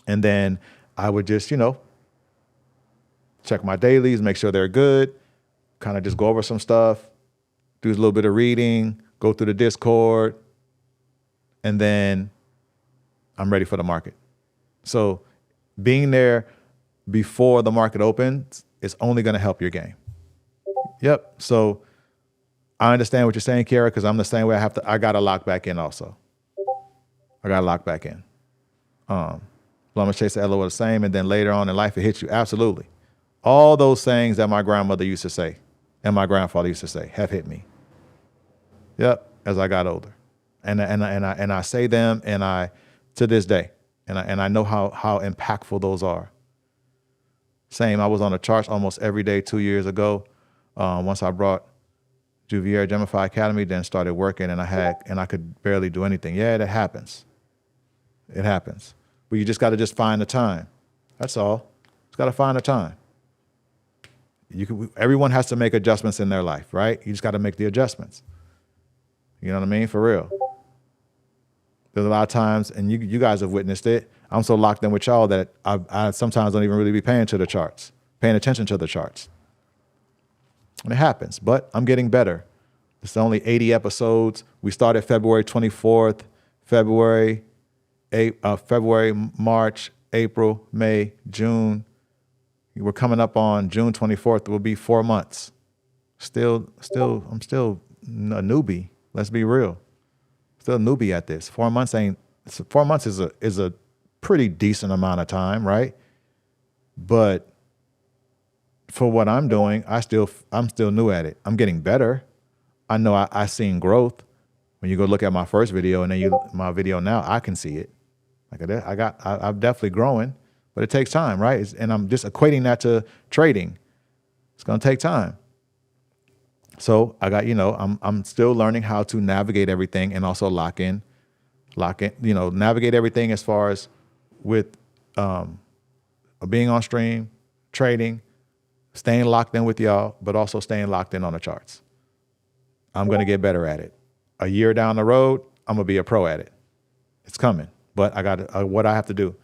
And then I would just, check my dailies, make sure they're good, kind of just go over some stuff, do a little bit of reading, go through the Discord, and then I'm ready for the market. So being there before the market opens is only going to help your game. Yep. So I understand what you're saying, Kiara, because I'm the same way. I got to lock back in also. I got to lock back in. Plumber Chase and Ella were the same, and then later on in life it hits you. Absolutely. All those things that my grandmother used to say and my grandfather used to say have hit me. Yep, as I got older. And I say them to this day. And I know how impactful those are. Same, I was on the charts almost every day 2 years ago. Once I brought Juvier Gemify Academy, then started working and I could barely do anything. Yeah, that happens. It happens. But you just got to find the time. That's all. Just got to find the time. Everyone has to make adjustments in their life, right? You just got to make the adjustments. You know what I mean? For real. There's a lot of times, and you guys have witnessed it, I'm so locked in with y'all that I sometimes don't even really be paying attention to the charts. And it happens, but I'm getting better. It's only 80 episodes. We started February 24th, February, March, April, May, June. We're coming up on June 24th. It will be 4 months. I'm still a newbie. Let's be real. Still a newbie at this. 4 months is a pretty decent amount of time, right? But for what I'm doing, I'm still new at it. I'm getting better. I know I seen growth. When you go look at my first video and then my video now, I can see it. I'm definitely growing, but it takes time, right? And I'm just equating that to trading. It's going to take time. So I'm still learning how to navigate everything and also lock in, navigate everything as far as with being on stream, trading, staying locked in with y'all, but also staying locked in on the charts. I'm going to get better at it. A year down the road, I'm going to be a pro at it. It's coming. But what I have to do,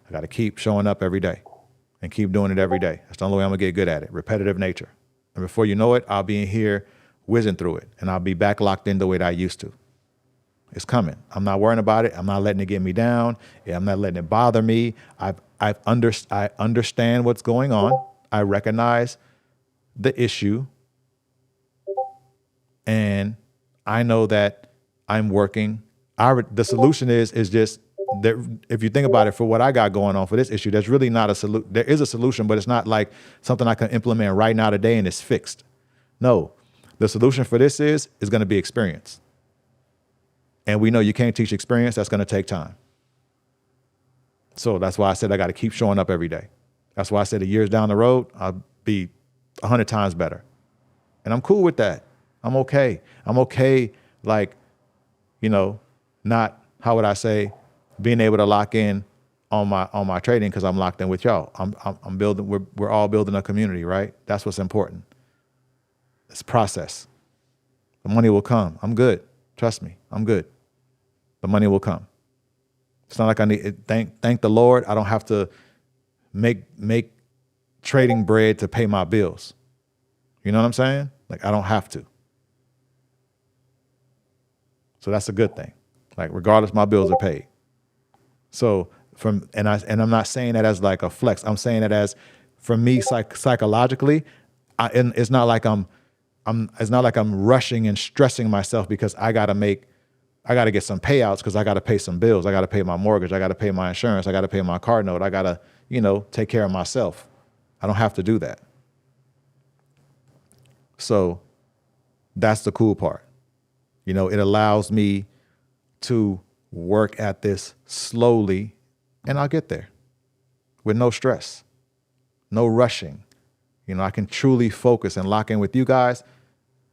I got to keep showing up every day and keep doing it every day. That's the only way I'm going to get good at it. Repetitive nature. And before you know it, I'll be in here whizzing through it, and I'll be back locked in the way that I used to. It's coming. I'm not worrying about it. I'm not letting it get me down. I'm not letting it bother me. I understand what's going on. I recognize the issue, and I know that I'm working. The solution is just that if you think about it, for what I got going on for this issue, there's really not a solution. There is a solution, but it's not like something I can implement right now today and it's fixed. No, the solution for this is going to be experience. And we know you can't teach experience. That's going to take time. So that's why I said I got to keep showing up every day. That's why I said a years down the road, I'll be 100 times better. And I'm cool with that. I'm okay. Like, not, how would I say, being able to lock in on my trading because I'm locked in with y'all. I'm building. We're all building a community, right? That's what's important. It's a process. The money will come. I'm good. Trust me. I'm good. The money will come. It's not like I need. Thank the Lord. I don't have to make trading bread to pay my bills. You know what I'm saying? Like I don't have to. So that's a good thing. Like regardless, my bills are paid. So I'm not saying that as like a flex. I'm saying that as, for me, psychologically, it's not like I'm rushing and stressing myself because I got to get some payouts because I got to pay some bills. I got to pay my mortgage. I got to pay my insurance. I got to pay my car note. I got to, take care of myself. I don't have to do that. So That's the cool part. You know, it allows me to work at this slowly, and I'll get there with no stress, no rushing. You know, I can truly focus and lock in with you guys.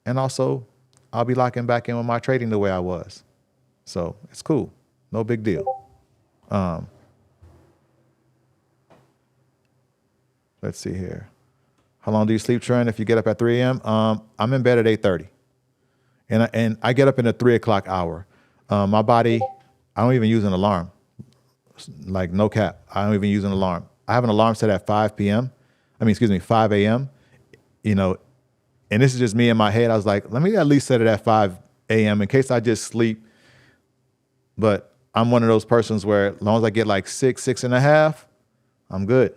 And also, I'll be locking back in with my trading the way I was. So it's cool. No big deal. Let's see here. How long do you sleep, Trent, if you get up at 3 a.m.? I'm in bed at 8:30. And I get up in the 3 o'clock hour. My body, I don't even use an alarm. Like, no cap. I don't even use an alarm. I have an alarm set at 5 a.m., you know, and this is just me in my head. I was like, let me at least set it at 5 a.m. in case I just sleep. But I'm one of those persons where as long as I get like 6.5, I'm good.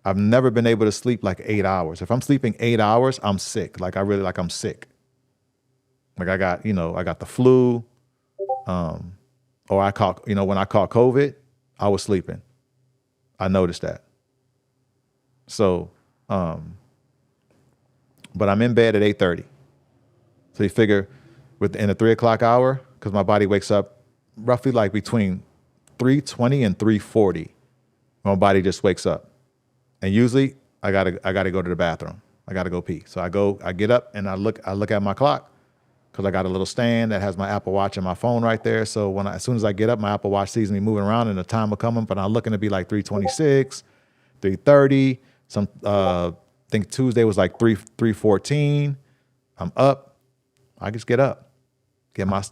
I've never been able to sleep like 8 hours. If I'm sleeping 8 hours, I'm sick. Like I'm sick. Like I got the flu, or when I caught COVID, I was sleeping. I noticed that. So, but I'm in bed at 8:30. So you figure in the 3 o'clock hour, because my body wakes up roughly like between 3:20 and 3:40. My body just wakes up. And usually I gotta go to the bathroom. I gotta go pee. So I get up and I look at my clock, because I got a little stand that has my Apple Watch and my phone right there. So as soon as I get up, my Apple Watch sees me moving around and the time will come up, but I'm looking to be like 3:26, 3:30. I think Tuesday was like 3:14. I'm up. I just get up, get my,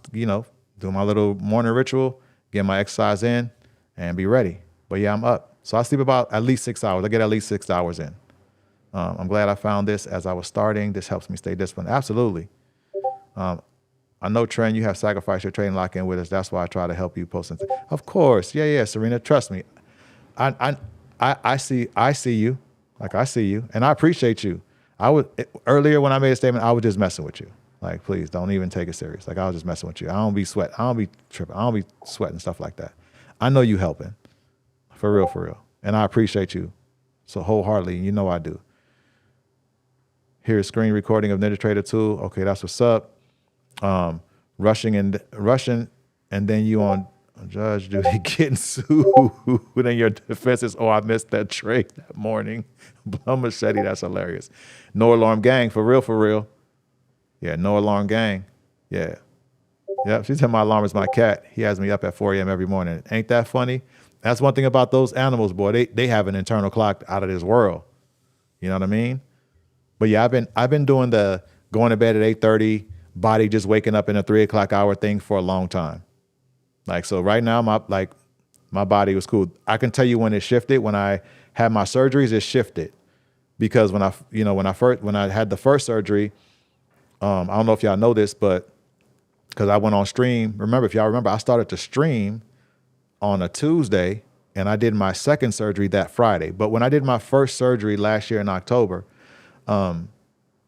do my little morning ritual, get my exercise in, and be ready. But yeah, I'm up. So I sleep about at least 6 hours. I get at least 6 hours in. I'm glad I found this as I was starting. This helps me stay disciplined. Absolutely. I know, Trent, you have sacrificed your trading lock in with us. That's why I try to help you post. Of course. Yeah, Serena, trust me. I see you. Like, I see you, and I appreciate you. Earlier when I made a statement, I was just messing with you. Like, please don't even take it serious. Like, I was just messing with you. I don't be tripping. I don't be sweating stuff like that. I know you helping. For real. And I appreciate you so wholeheartedly. You know I do. Here's screen recording of NinjaTrader 2. Okay, that's what's up. Rushing, and then you on judge duty getting sued. Then your defense is, I missed that trade that morning. Blum machete, that's hilarious. No alarm gang, for real. Yeah, no alarm gang. Yeah. Yep, she said my alarm is my cat. He has me up at 4 a.m. every morning. Ain't that funny? That's one thing about those animals, boy. They have an internal clock out of this world. You know what I mean? But yeah, I've been doing the going to bed at 8:30, body just waking up in a 3 o'clock hour thing for a long time. Like, so right now, my body was cool. I can tell you when it shifted. When I had my surgeries, it shifted, because when I had the first surgery, I don't know if y'all know this, but because I went on stream. If y'all remember, I started to stream on a Tuesday, and I did my second surgery that Friday. But when I did my first surgery last year in October,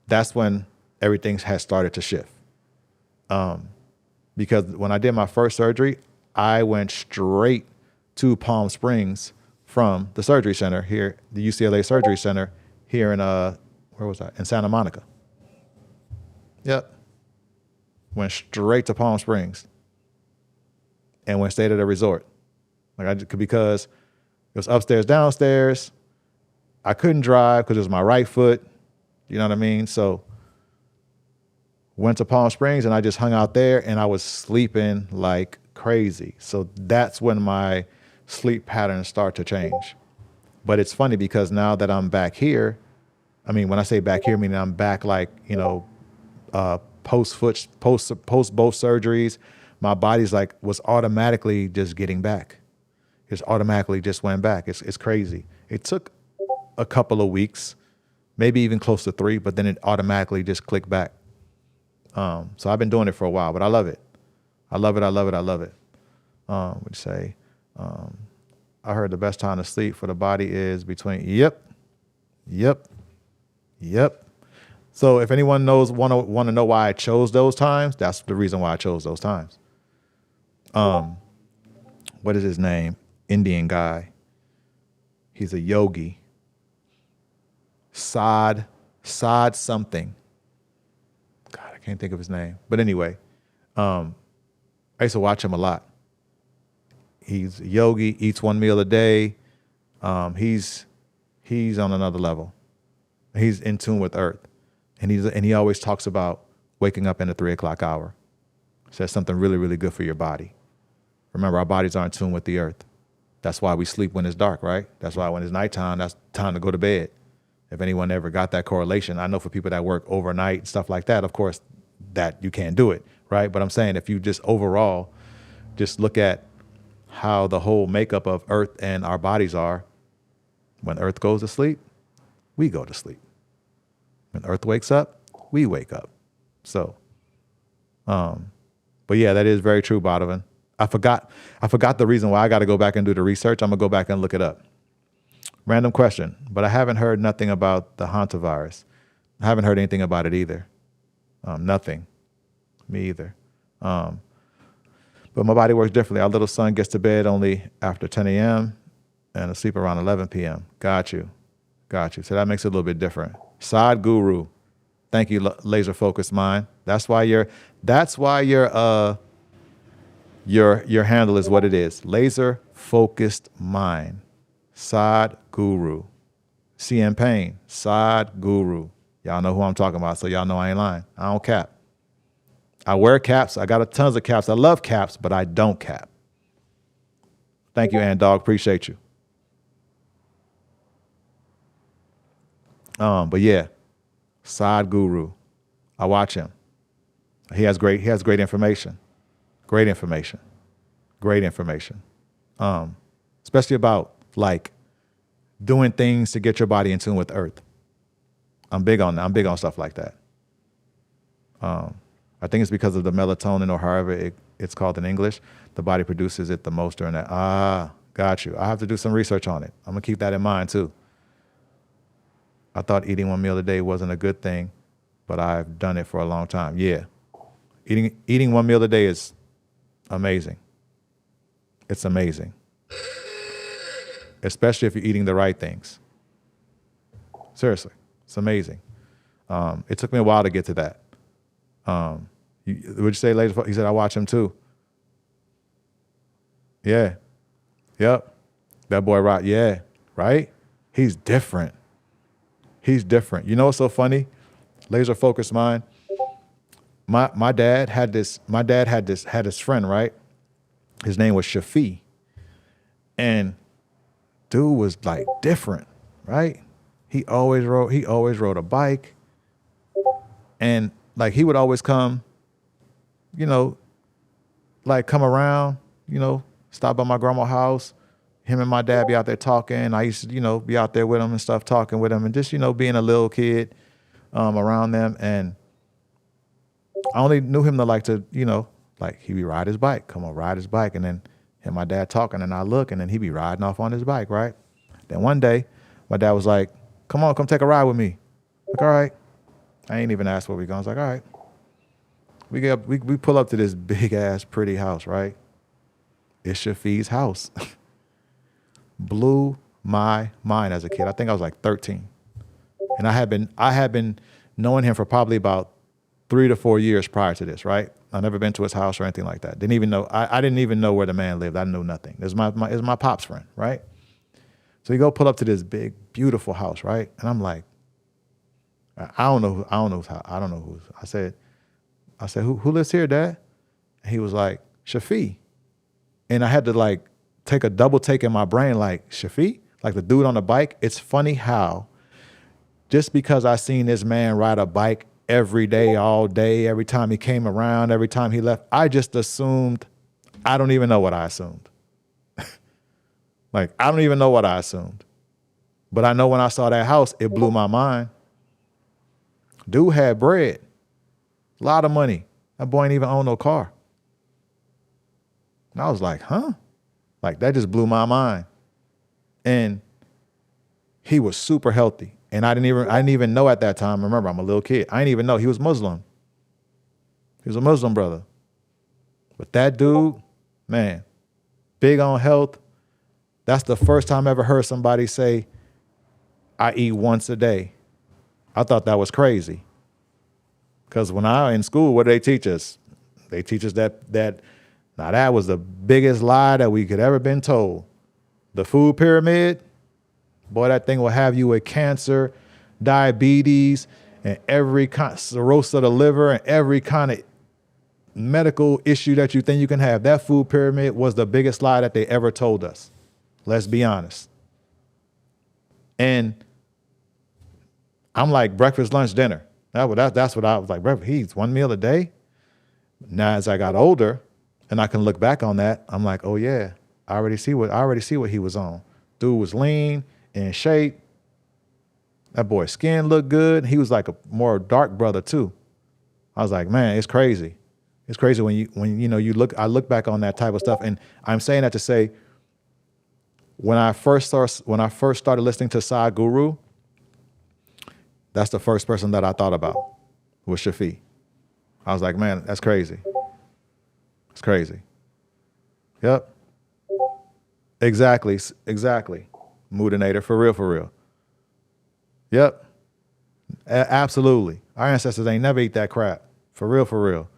that's when everything has started to shift. Because when I did my first surgery, I went straight to Palm Springs from the surgery center here, the UCLA Surgery Center here in, where was I? In Santa Monica. Yep. Went straight to Palm Springs and stayed at a resort. Because it was upstairs, downstairs. I couldn't drive because it was my right foot. You know what I mean? So went to Palm Springs and I just hung out there, and I was sleeping like crazy. So that's when my sleep patterns start to change. But it's funny because now that I'm back here, when I say back here, meaning I'm back like, post both surgeries, my body's like was automatically just getting back. It's automatically just went back. It's crazy. It took a couple of weeks, maybe even close to 3, but then it automatically just clicked back. So I've been doing it for a while, but I love it. I love it. Would say, I heard the best time to sleep for the body is between, yep. So if anyone want to know why I chose those times, that's the reason why I chose those times. What is his name? Indian guy. He's a yogi. Sad something. God, I Can't think of his name. But anyway, I used to watch him a lot. He's a yogi, eats 1 meal a day. He's on another level. He's in tune with Earth. And he always talks about waking up in the 3 o'clock hour. Says something really, really good for your body. Remember, our bodies are in tune with the Earth. That's why we sleep when it's dark, right? That's why when it's nighttime, that's time to go to bed. If anyone ever got that correlation, I know for people that work overnight and stuff like that, of course, that you can't do it, right? But I'm saying if you just overall just look at how the whole makeup of Earth and our bodies are, when Earth goes to sleep, we go to sleep. When Earth wakes up, we wake up. So, but yeah, that is very true, Badavan. I forgot the reason why I got to go back and do the research. I'm gonna go back and look it up. Random question, but I haven't heard nothing about the hantavirus. I haven't heard anything about it either. Nothing. Me either. But my body works differently. Our little son gets to bed only after 10 a.m. and asleep around 11 p.m. Got you. So that makes it a little bit different. Side Guru. Thank you, laser focused mind. That's why your handle is what it is. Laser focused mind. Side Guru. CM Payne. Side Guru. Y'all know who I'm talking about, so y'all know I ain't lying. I don't cap. I wear caps. I got tons of caps. I love caps, but I don't cap. Thank you, Ann Dog. Appreciate you. But yeah, Side Guru. I watch him. He has great information. Great information. Especially about like doing things to get your body in tune with Earth. I'm big on that. I'm big on stuff like that. I think it's because of the melatonin, or however it's called in English. The body produces it the most during that. Got you. I have to do some research on it. I'm gonna keep that in mind too. I thought eating 1 meal a day wasn't a good thing, but I've done it for a long time. Yeah. Eating 1 meal a day is amazing. It's amazing. Especially if you're eating the right things. Seriously, it's amazing. It took me a while to get to that. Would you say later? He said, I watch him too. Yeah. Yep. That boy, right? Yeah. Right? He's different. You know what's so funny? Laser focused mind. My dad had this friend, right? His name was Shafi. And dude was like different, right? He always rode a bike. And like he would always come, come around, stop by my grandma's house. Him and my dad be out there talking. I used to, be out there with him and stuff, talking with him and just, being a little kid around them. And I only knew him to he'd be ride his bike, come on, ride his bike. And then him and my dad talking and I look and then he'd be riding off on his bike, right? Then one day my dad was like, come take a ride with me. Like, all right. I ain't even asked where we going. I was like, all right. We pull up to this big ass pretty house, right? It's Shafi's house. Blew my mind as a kid. I think I was like 13. And I had been knowing him for probably about 3 to 4 years prior to this, right? I've never been to his house or anything like that. Didn't even know. I didn't even know where the man lived. I knew nothing. It was my pop's friend, right? So we go pull up to this big, beautiful house, right? And I'm like, I don't know who. I said, who lives here, Dad? And he was like, Shafi. And I had to take a double take in my brain, like, Shafi? Like the dude on the bike? It's funny how just because I seen this man ride a bike every day, all day, every time he came around, every time he left, I just assumed, I don't even know what I assumed. I don't even know what I assumed. But I know when I saw that house, it blew my mind. Dude had bread, a lot of money. That boy ain't even own no car. And I was like, huh? That just blew my mind. And he was super healthy. And I didn't even know at that time. Remember, I'm a little kid. I didn't even know he was Muslim. He was a Muslim brother. But that dude, man, big on health. That's the first time I ever heard somebody say, I eat once a day. I thought that was crazy. Because when I in school, what do they teach us? They teach us that now that was the biggest lie that we could ever been told. The food pyramid, boy, that thing will have you with cancer, diabetes, and every kind of cirrhosis of the liver and every kind of medical issue that you think you can have. That food pyramid was the biggest lie that they ever told us. Let's be honest. And I'm like breakfast, lunch, dinner. That's what I was like. Breakfast, he eats one meal a day. Now, as I got older, and I can look back on that, I'm like, oh yeah, I already see what he was on. Dude was lean, in shape. That boy's skin looked good. He was like a more dark brother too. I was like, man, it's crazy. It's crazy I look back on that type of stuff. And I'm saying that to say, when I first started listening to Side Guru, that's the first person that I thought about was Shafi. I was like, man, that's crazy. It's crazy. Yep. Exactly. Moodinator, for real. Yep. Absolutely. Our ancestors ain't never eat that crap. For real.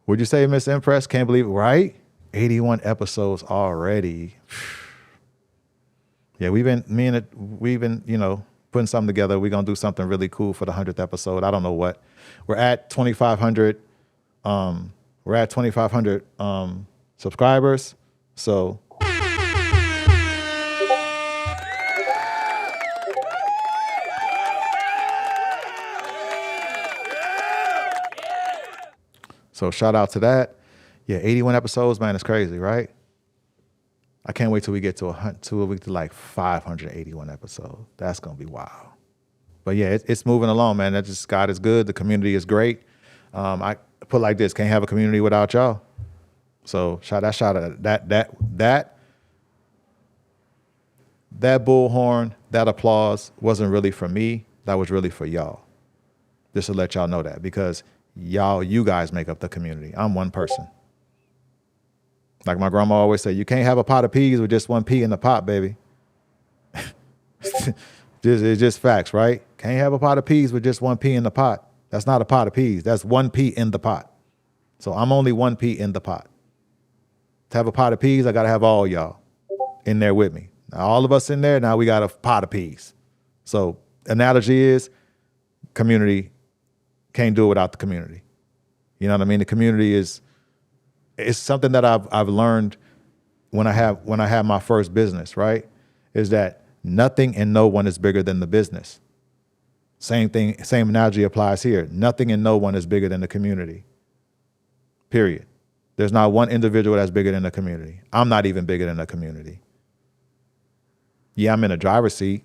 Would you say Miss Impress? Can't believe it, right? 81 episodes already. Yeah, we've been, putting something together. We're gonna do something really cool for the 100th episode. I don't know what. We're at 2,500. We're at 2,500 subscribers. So shout out to that. Yeah, 81 episodes, man. It's crazy, right? I can't wait till we get to like 581 episodes. That's gonna be wild. But yeah, it's moving along, man. God is good. The community is great. I put it like this: can't have a community without y'all. So shout out that bullhorn, that applause wasn't really for me. That was really for y'all. Just to let y'all know that, because you guys make up the community. I'm one person. Like my grandma always said, you can't have a pot of peas with just one pea in the pot, baby. It's just facts, right? Can't have a pot of peas with just one pea in the pot. That's not a pot of peas. That's one pea in the pot. So I'm only one pea in the pot. To have a pot of peas, I got to have all y'all in there with me. Now, all of us in there, now we got a pot of peas. So analogy is community can't do it without the community. You know what I mean? The community it's something that I've learned when I have my first business, right? Is that nothing and no one is bigger than the business. Same thing, same analogy applies here. Nothing and no one is bigger than the community. Period. There's not one individual that's bigger than the community. I'm not even bigger than the community. Yeah, I'm in a driver's seat,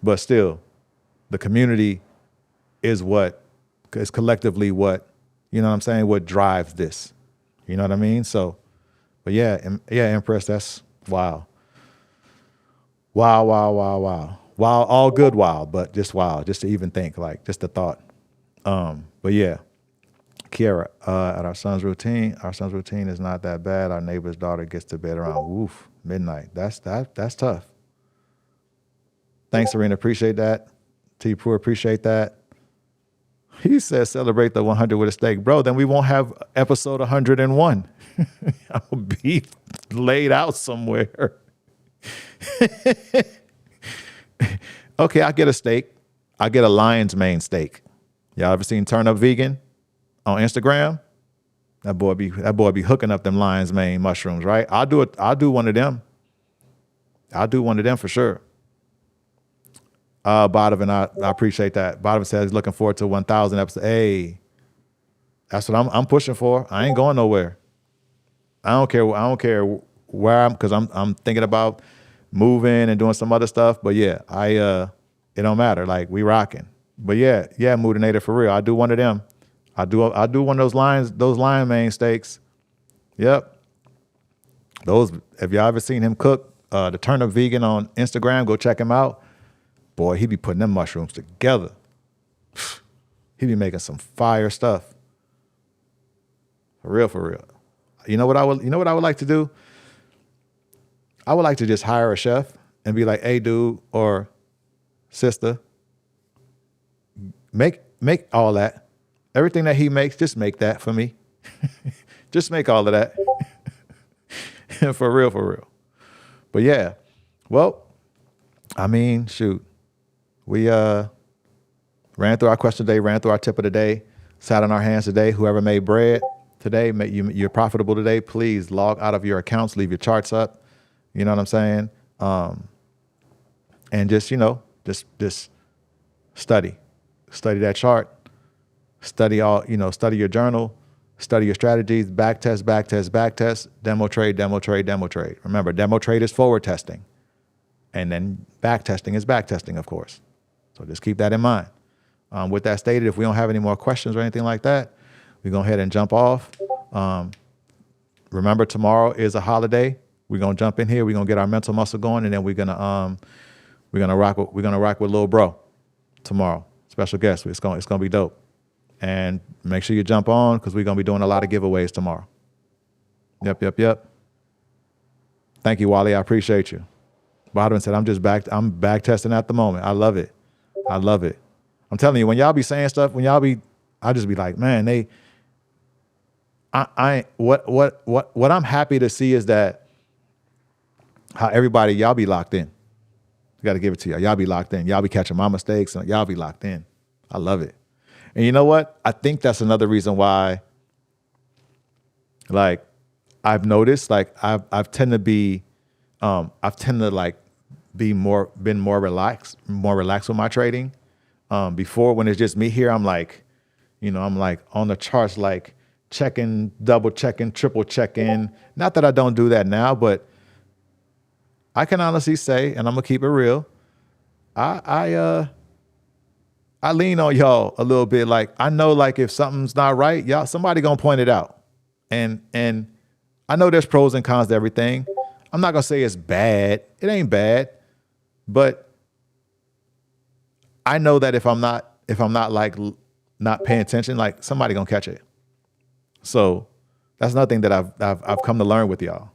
but still, the community is collectively what, you know what I'm saying, what drives this. You know what I mean? So, but yeah, Empress, that's wow. Wow. Wow, all good wild, but just wild, just to even think, like, just the thought. But yeah, Kiara, at our son's routine is not that bad. Our neighbor's daughter gets to bed around midnight. That's tough. Thanks, Serena. Appreciate that. T. Pooh, appreciate that. He says celebrate the 100 with a steak. Bro, then we won't have episode 101. I'll be laid out somewhere. Okay, I get a steak. I get a lion's mane steak. Y'all ever seen Turn Up Vegan on Instagram? That boy be hooking up them lion's mane mushrooms, right? I'll do one of them. I'll do one of them for sure. Bottom, I appreciate that. Bottom says looking forward to 1,000 episodes. Hey, that's what I'm pushing for. I ain't going nowhere. I don't care where because I'm thinking about moving and doing some other stuff. But yeah, it don't matter. Like, we rocking. But yeah, Moodinator for real. I do one of them. I do one of those lion mane steaks. Yep. Those, if y'all ever seen him cook, the Turn Up Vegan on Instagram, go check him out. Boy, he be putting them mushrooms together. He be making some fire stuff. For real. You know what I would like to do? I would like to just hire a chef and be like, hey, dude or sister, make all that. Everything that he makes, just make that for me. Just make all of that. For real, for real. But yeah, well, I mean, shoot. We ran through our question today, ran through our tip of the day, sat on our hands today. Whoever made bread today, you're profitable today, please log out of your accounts, leave your charts up. You know what I'm saying? And just, just study that chart, study your journal, study your strategies, back test, demo trade. Remember, demo trade is forward testing. And then back testing is back testing, of course. So just keep that in mind. With that stated, if we don't have any more questions or anything like that, we go ahead and jump off. Remember, tomorrow is a holiday. We're gonna jump in here. We're gonna get our mental muscle going, and then we're gonna rock with Lil Bro tomorrow. Special guest. It's gonna be dope. And make sure you jump on because we're gonna be doing a lot of giveaways tomorrow. Yep. Thank you, Wally. I appreciate you. Bodwin said, I'm back testing at the moment. I love it. I'm telling you, when y'all be saying stuff, I just be like, man, what I'm happy to see is that how everybody, y'all be locked in. Got to give it to y'all. Y'all be locked in. Y'all be catching my mistakes and y'all be locked in. I love it. And you know what? I think that's another reason why, like, I've noticed, like, I've tend to be been more relaxed with my trading. Before, when it's just me here, I'm like on the charts, like checking, double checking, triple checking. Not that I don't do that now, but I can honestly say, and I'm gonna keep it real, I lean on y'all a little bit. Like, I know, like, if something's not right, somebody gonna point it out. And I know there's pros and cons to everything. I'm not gonna say it's bad. It ain't bad, but I know that if I'm not like not paying attention, like, somebody gonna catch it. So that's another thing that I've come to learn with y'all.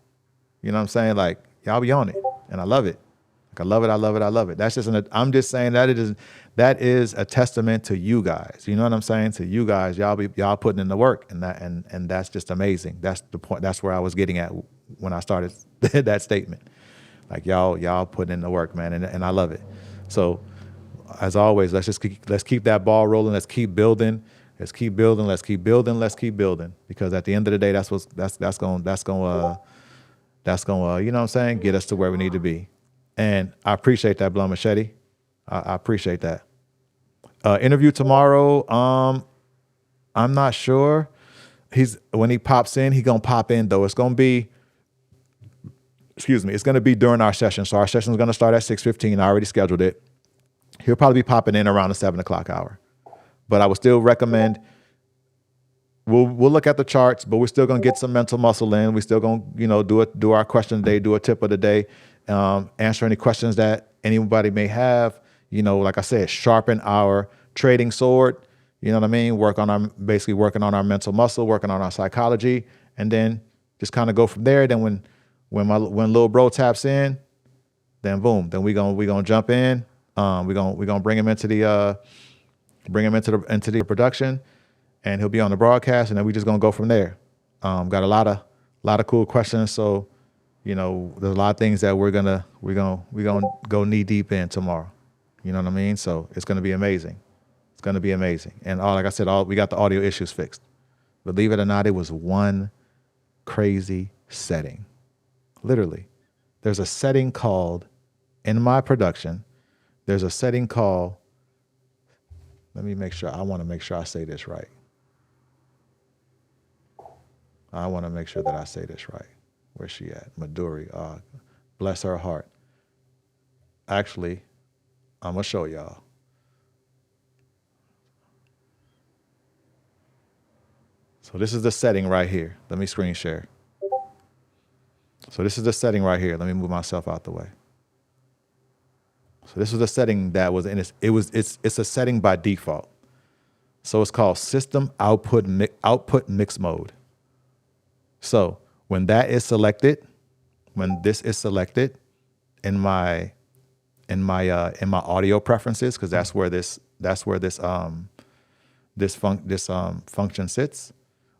You know what I'm saying? Like, y'all be on it, and I love it. Like, I love it. That's just I'm just saying that is a testament to you guys. You know what I'm saying? To you guys, y'all putting in the work, and that's just amazing. That's the point. That's where I was getting at when I started that statement. Like, y'all putting in the work, man, and I love it. So, as always, let's keep that ball rolling. Let's keep building. Let's keep building. Because at the end of the day, that's going you know what I'm saying, get us to where we need to be. And I appreciate that, Blum Machete. I appreciate that. Interview tomorrow. I'm not sure. When he pops in, he gonna pop in though. It's gonna be during our session. So our session is gonna start at 6:15. I already scheduled it. He'll probably be popping in around the 7:00 hour. But I would still recommend, we'll look at the charts, but we're still gonna get some mental muscle in. We're still gonna, do our question of the day, do a tip of the day, answer any questions that anybody may have. Like I said, sharpen our trading sword. You know what I mean? Working on our mental muscle, working on our psychology, and then just kind of go from there. Then when Lil Bro taps in, then boom, then we gonna jump in. We're gonna bring him into the production, and he'll be on the broadcast, and then we just gonna go from there. Got a lot of cool questions, so there's a lot of things that we're gonna go knee deep in tomorrow. You know what I mean? So it's gonna be amazing. And like I said, we got the audio issues fixed. Believe it or not, it was one crazy setting. Literally, there's a setting called, in my production, there's a setting called, let me make sure, I want to make sure I say this right. I want to make sure that I say this right. Where's she at? Maduri. Bless her heart. Actually, I'm going to show y'all. So this is the setting right here. Let me screen share. So this is the setting right here. Let me move myself out the way. So this was a setting that was it's a setting by default. So it's called system output mix mode. So when that is selected, when this is selected in my audio preferences, because that's where this function sits,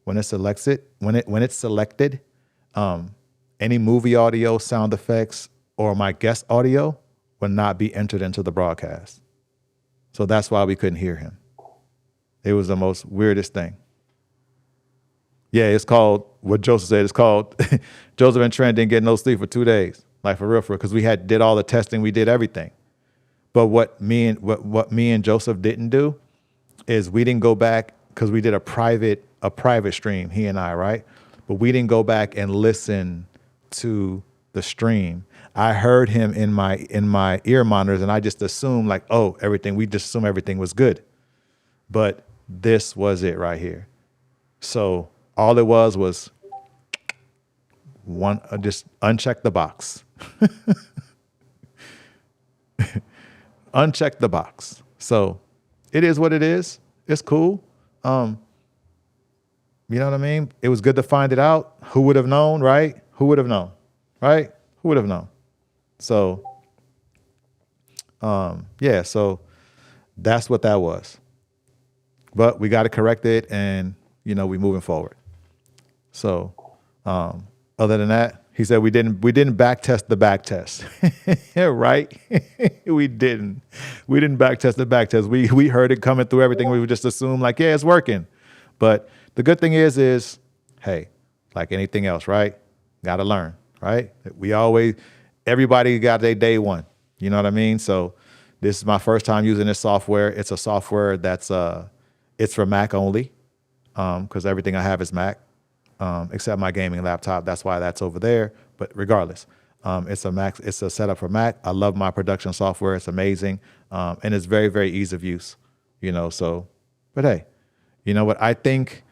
when it selects it, when it's selected, any movie audio, sound effects, or my guest audio would not be entered into the broadcast. So that's why we couldn't hear him. It was the most weirdest thing. Yeah, it's called what Joseph said. It's called Joseph and Trent didn't get no sleep for 2 days, like for real, because we did all the testing, we did everything. But what me and Joseph didn't do is we didn't go back, because we did a private stream, he and I, right? But we didn't go back and listen to the stream. I heard him in my ear monitors, and I just assumed like, oh, we just assumed everything was good. But this was it right here. So all it was just uncheck the box. Uncheck the box. So it is what it is. It's cool. You know what I mean? It was good to find it out. Who would have known, right? Who would have known, right? Who would have known? So, yeah, so that's what that was. But we got to correct it, and, we moving forward. So, other than that, he said we didn't back test the back test. Right? We didn't back test the back test. We heard it coming through everything. We would just assume like, yeah, it's working. But the good thing is, hey, like anything else, right? Got to learn, right? Everybody got their day one. You know what I mean? So this is my first time using this software. It's a software that's, it's for Mac only, because everything I have is Mac. Except my gaming laptop. That's why that's over there. But regardless, it's a setup for Mac. I love my production software. It's amazing. And it's very, very easy of use, so, but hey, you know what? I think,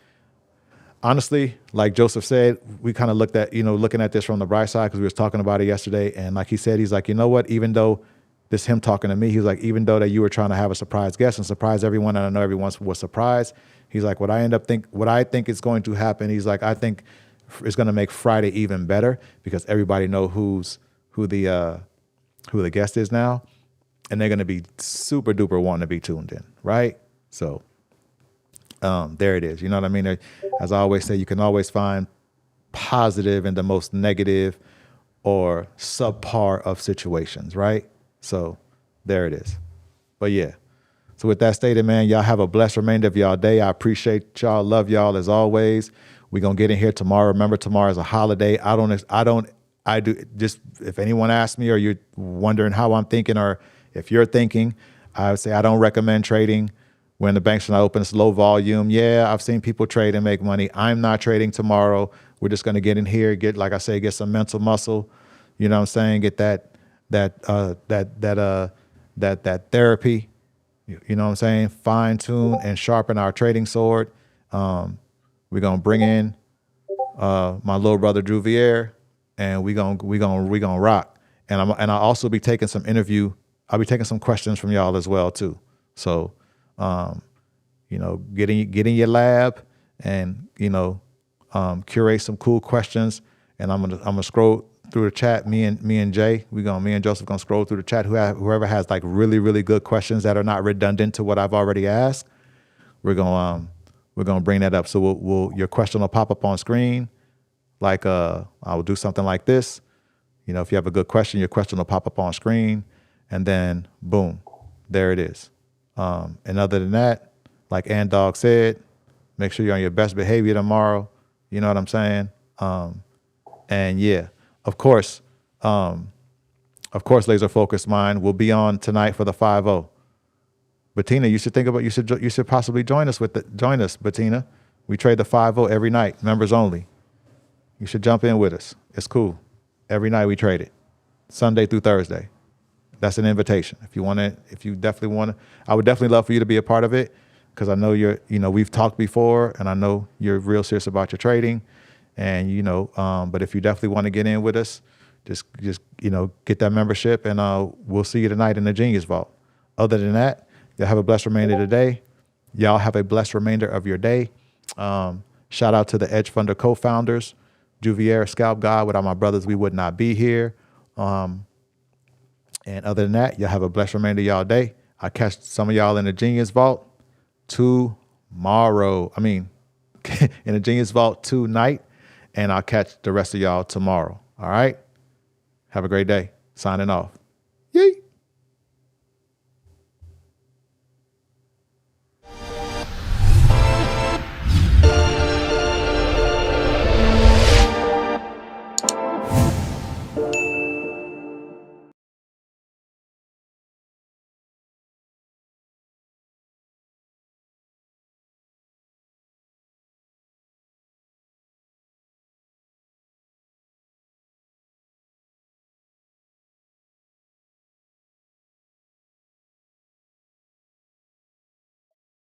honestly, like Joseph said, we kind of looked at, looking at this from the bright side, because we was talking about it yesterday. And like he said, he's like, you know what? Even though this him talking to me, he's like, even though that you were trying to have a surprise guest and surprise everyone, and I know everyone was surprised. He's like, what I think is going to happen, he's like, I think it's going to make Friday even better, because everybody know who the guest is now, and they're going to be super duper wanting to be tuned in, right? So there it is. You know what I mean? As I always say, you can always find positive in the most negative or subpar of situations, right? So there it is. But yeah. So with that stated, man, y'all have a blessed remainder of y'all day. I appreciate y'all. Love y'all as always. We're going to get in here tomorrow. Remember, tomorrow is a holiday. I do just, if anyone asks me, or you're wondering how I'm thinking, or if you're thinking, I would say I don't recommend trading when the banks are not open. It's low volume. Yeah, I've seen people trade and make money. I'm not trading tomorrow. We're just going to get in here, get some mental muscle. You know what I'm saying? Get that therapy. You know what I'm saying? Fine tune and sharpen our trading sword. We're gonna bring in my little brother Drew Vier, and we gonna rock. And I'll also be taking I'll be taking some questions from y'all as well too. So get in your lab and curate some cool questions. And I'm gonna scroll through the chat. Me and Jay, me and Joseph gonna scroll through the chat. Whoever has like really, really good questions that are not redundant to what I've already asked, we're gonna bring that up. So your question will pop up on screen. Like I will do something like this. If you have a good question, your question will pop up on screen, and then boom, there it is. And other than that, like Andog said, make sure you're on your best behavior tomorrow. You know what I'm saying? And yeah. Of course, Laser Focused Mind will be on tonight for the 5-0. Bettina, you should possibly join us Bettina. We trade the 5-0 every night, members only. You should jump in with us. It's cool. Every night we trade it, Sunday through Thursday. That's an invitation. If you definitely want to, I would definitely love for you to be a part of it, because I know we've talked before, and I know you're real serious about your trading. And, but if you definitely want to get in with us, just get that membership, and we'll see you tonight in the Genius Vault. Other than that, y'all have a blessed remainder of the day. Y'all have a blessed remainder of your day. Shout out to the Edge Funder co-founders, Juvier, Scalp God. Without my brothers, we would not be here. And other than that, y'all have a blessed remainder of y'all day. I'll catch some of y'all in the Genius Vault tomorrow. tomorrow. I mean, in the Genius Vault tonight, and I'll catch the rest of y'all tomorrow. All right. Have a great day. Signing off.